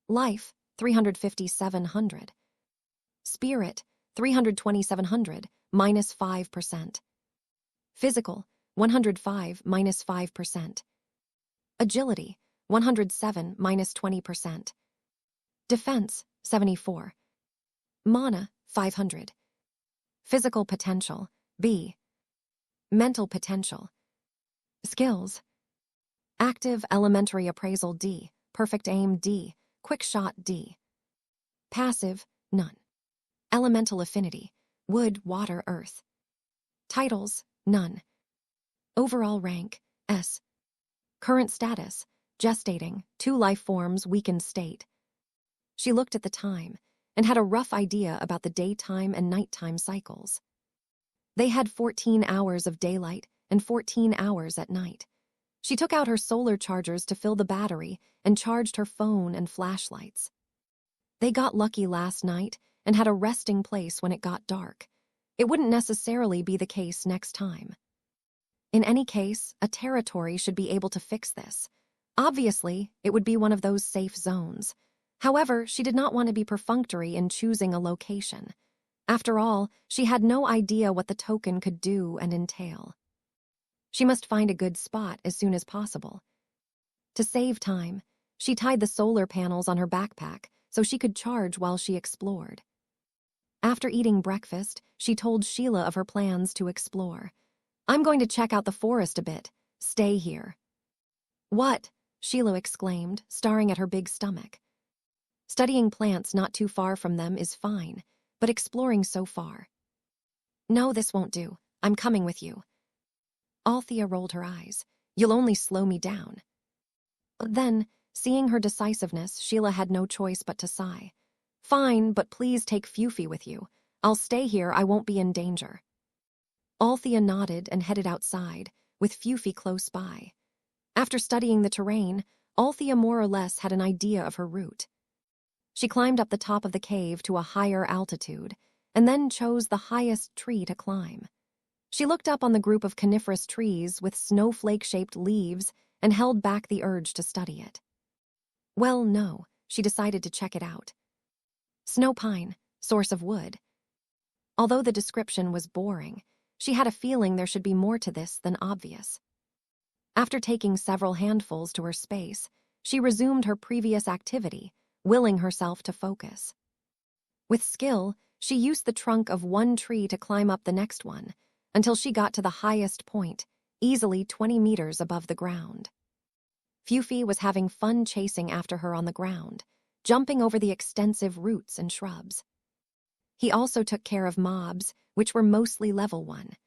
Life, 35700. Spirit, 32700, minus 5%. Physical, 105, minus 5%. Agility, 107, minus 20%. Defense, 74. Mana, 500. Physical potential, B. Mental potential. Skills. Active elementary appraisal, D. Perfect aim, D. Quick shot, D. Passive, none. Elemental affinity, wood, water, earth. Titles, none. Overall rank, S. Current status, gestating, 2 life forms, weakened state. She looked at the time and had a rough idea about the daytime and nighttime cycles. They had 14 hours of daylight and 14 hours at night. She took out her solar chargers to fill the battery and charged her phone and flashlights. They got lucky last night and had a resting place when it got dark. It wouldn't necessarily be the case next time. In any case, a territory should be able to fix this. Obviously, it would be one of those safe zones. However, she did not want to be perfunctory in choosing a location. After all, she had no idea what the token could do and entail. She must find a good spot as soon as possible. To save time, she tied the solar panels on her backpack so she could charge while she explored. After eating breakfast, she told Sheila of her plans to explore. "I'm going to check out the forest a bit. Stay here." "What?" Sheila exclaimed, staring at her big stomach. Studying plants not too far from them is fine, but exploring so far. "No, this won't do. I'm coming with you." Althea rolled her eyes. "You'll only slow me down." Then, seeing her decisiveness, Sheila had no choice but to sigh. "Fine, but please take Fufy with you. I'll stay here, I won't be in danger." Althea nodded and headed outside, with Fufy close by. After studying the terrain, Althea more or less had an idea of her route. She climbed up the top of the cave to a higher altitude, and then chose the highest tree to climb. She looked up on the group of coniferous trees with snowflake-shaped leaves and held back the urge to study it. Well, no, she decided to check it out. Snow pine, source of wood. Although the description was boring, she had a feeling there should be more to this than obvious. After taking several handfuls to her space, she resumed her previous activity, willing herself to focus. With skill, she used the trunk of one tree to climb up the next one, until she got to the highest point, easily 20 meters above the ground. Fufy was having fun chasing after her on the ground, jumping over the extensive roots and shrubs. He also took care of mobs, which were mostly level 1.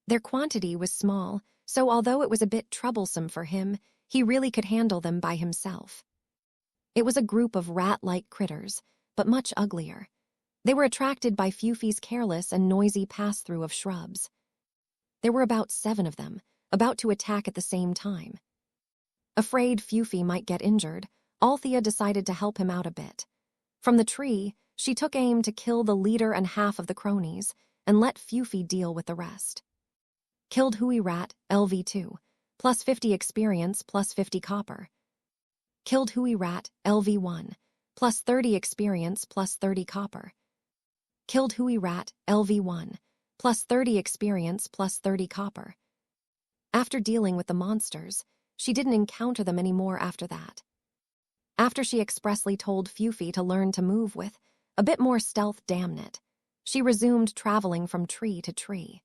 Their quantity was small, so although it was a bit troublesome for him, he really could handle them by himself. It was a group of rat-like critters, but much uglier. They were attracted by Fufy's careless and noisy pass-through of shrubs. There were about 7 of them, about to attack at the same time. Afraid Fufy might get injured, Althea decided to help him out a bit. From the tree, she took aim to kill the leader and half of the cronies, and let Fufy deal with the rest. Killed Hui Rat, LV2, plus 50 experience, plus 50 copper. Killed Hui Rat, LV1, plus 30 experience, plus 30 copper. Killed Hui Rat, LV1, plus 30 experience, plus 30 copper. After dealing with the monsters, she didn't encounter them anymore after that. After she expressly told Fufy to learn to move with a bit more stealth, damn it, she resumed traveling from tree to tree.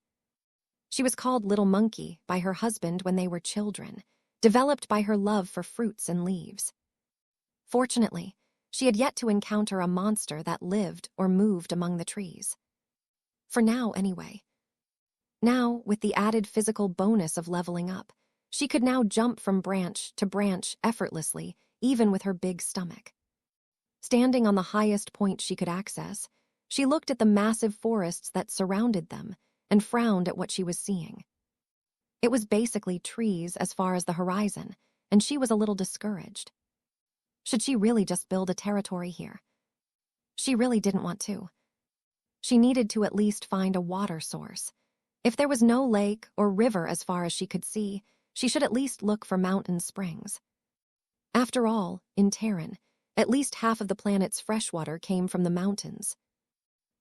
She was called Little Monkey by her husband when they were children, developed by her love for fruits and leaves. Fortunately, she had yet to encounter a monster that lived or moved among the trees. For now, anyway. Now, with the added physical bonus of leveling up, she could now jump from branch to branch effortlessly, even with her big stomach. Standing on the highest point she could access, she looked at the massive forests that surrounded them and frowned at what she was seeing. It was basically trees as far as the horizon, and she was a little discouraged. Should she really just build a territory here? She really didn't want to. She needed to at least find a water source. If there was no lake or river as far as she could see, she should at least look for mountain springs. After all, in Terran, at least half of the planet's freshwater came from the mountains.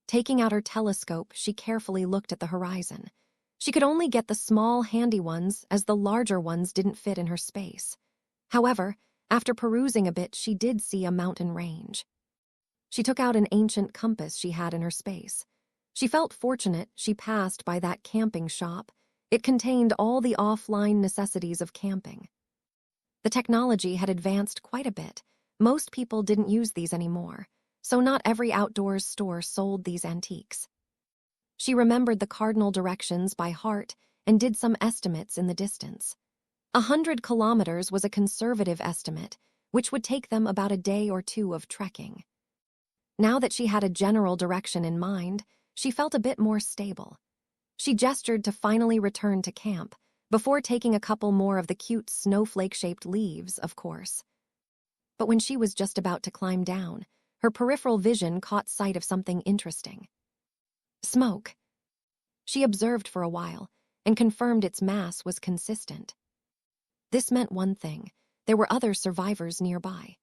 Taking out her telescope, she carefully looked at the horizon. She could only get the small, handy ones as the larger ones didn't fit in her space. However, after perusing a bit, she did see a mountain range. She took out an ancient compass she had in her space. She felt fortunate she passed by that camping shop. It contained all the offline necessities of camping. The technology had advanced quite a bit. Most people didn't use these anymore, so not every outdoors store sold these antiques. She remembered the cardinal directions by heart and did some estimates in the distance. 100 kilometers was a conservative estimate, which would take them about a day or two of trekking. Now that she had a general direction in mind, she felt a bit more stable. She gestured to finally return to camp, before taking a couple more of the cute snowflake-shaped leaves, of course. But when she was just about to climb down, her peripheral vision caught sight of something interesting. Smoke. She observed for a while and confirmed its mass was consistent. This meant one thing: there were other survivors nearby.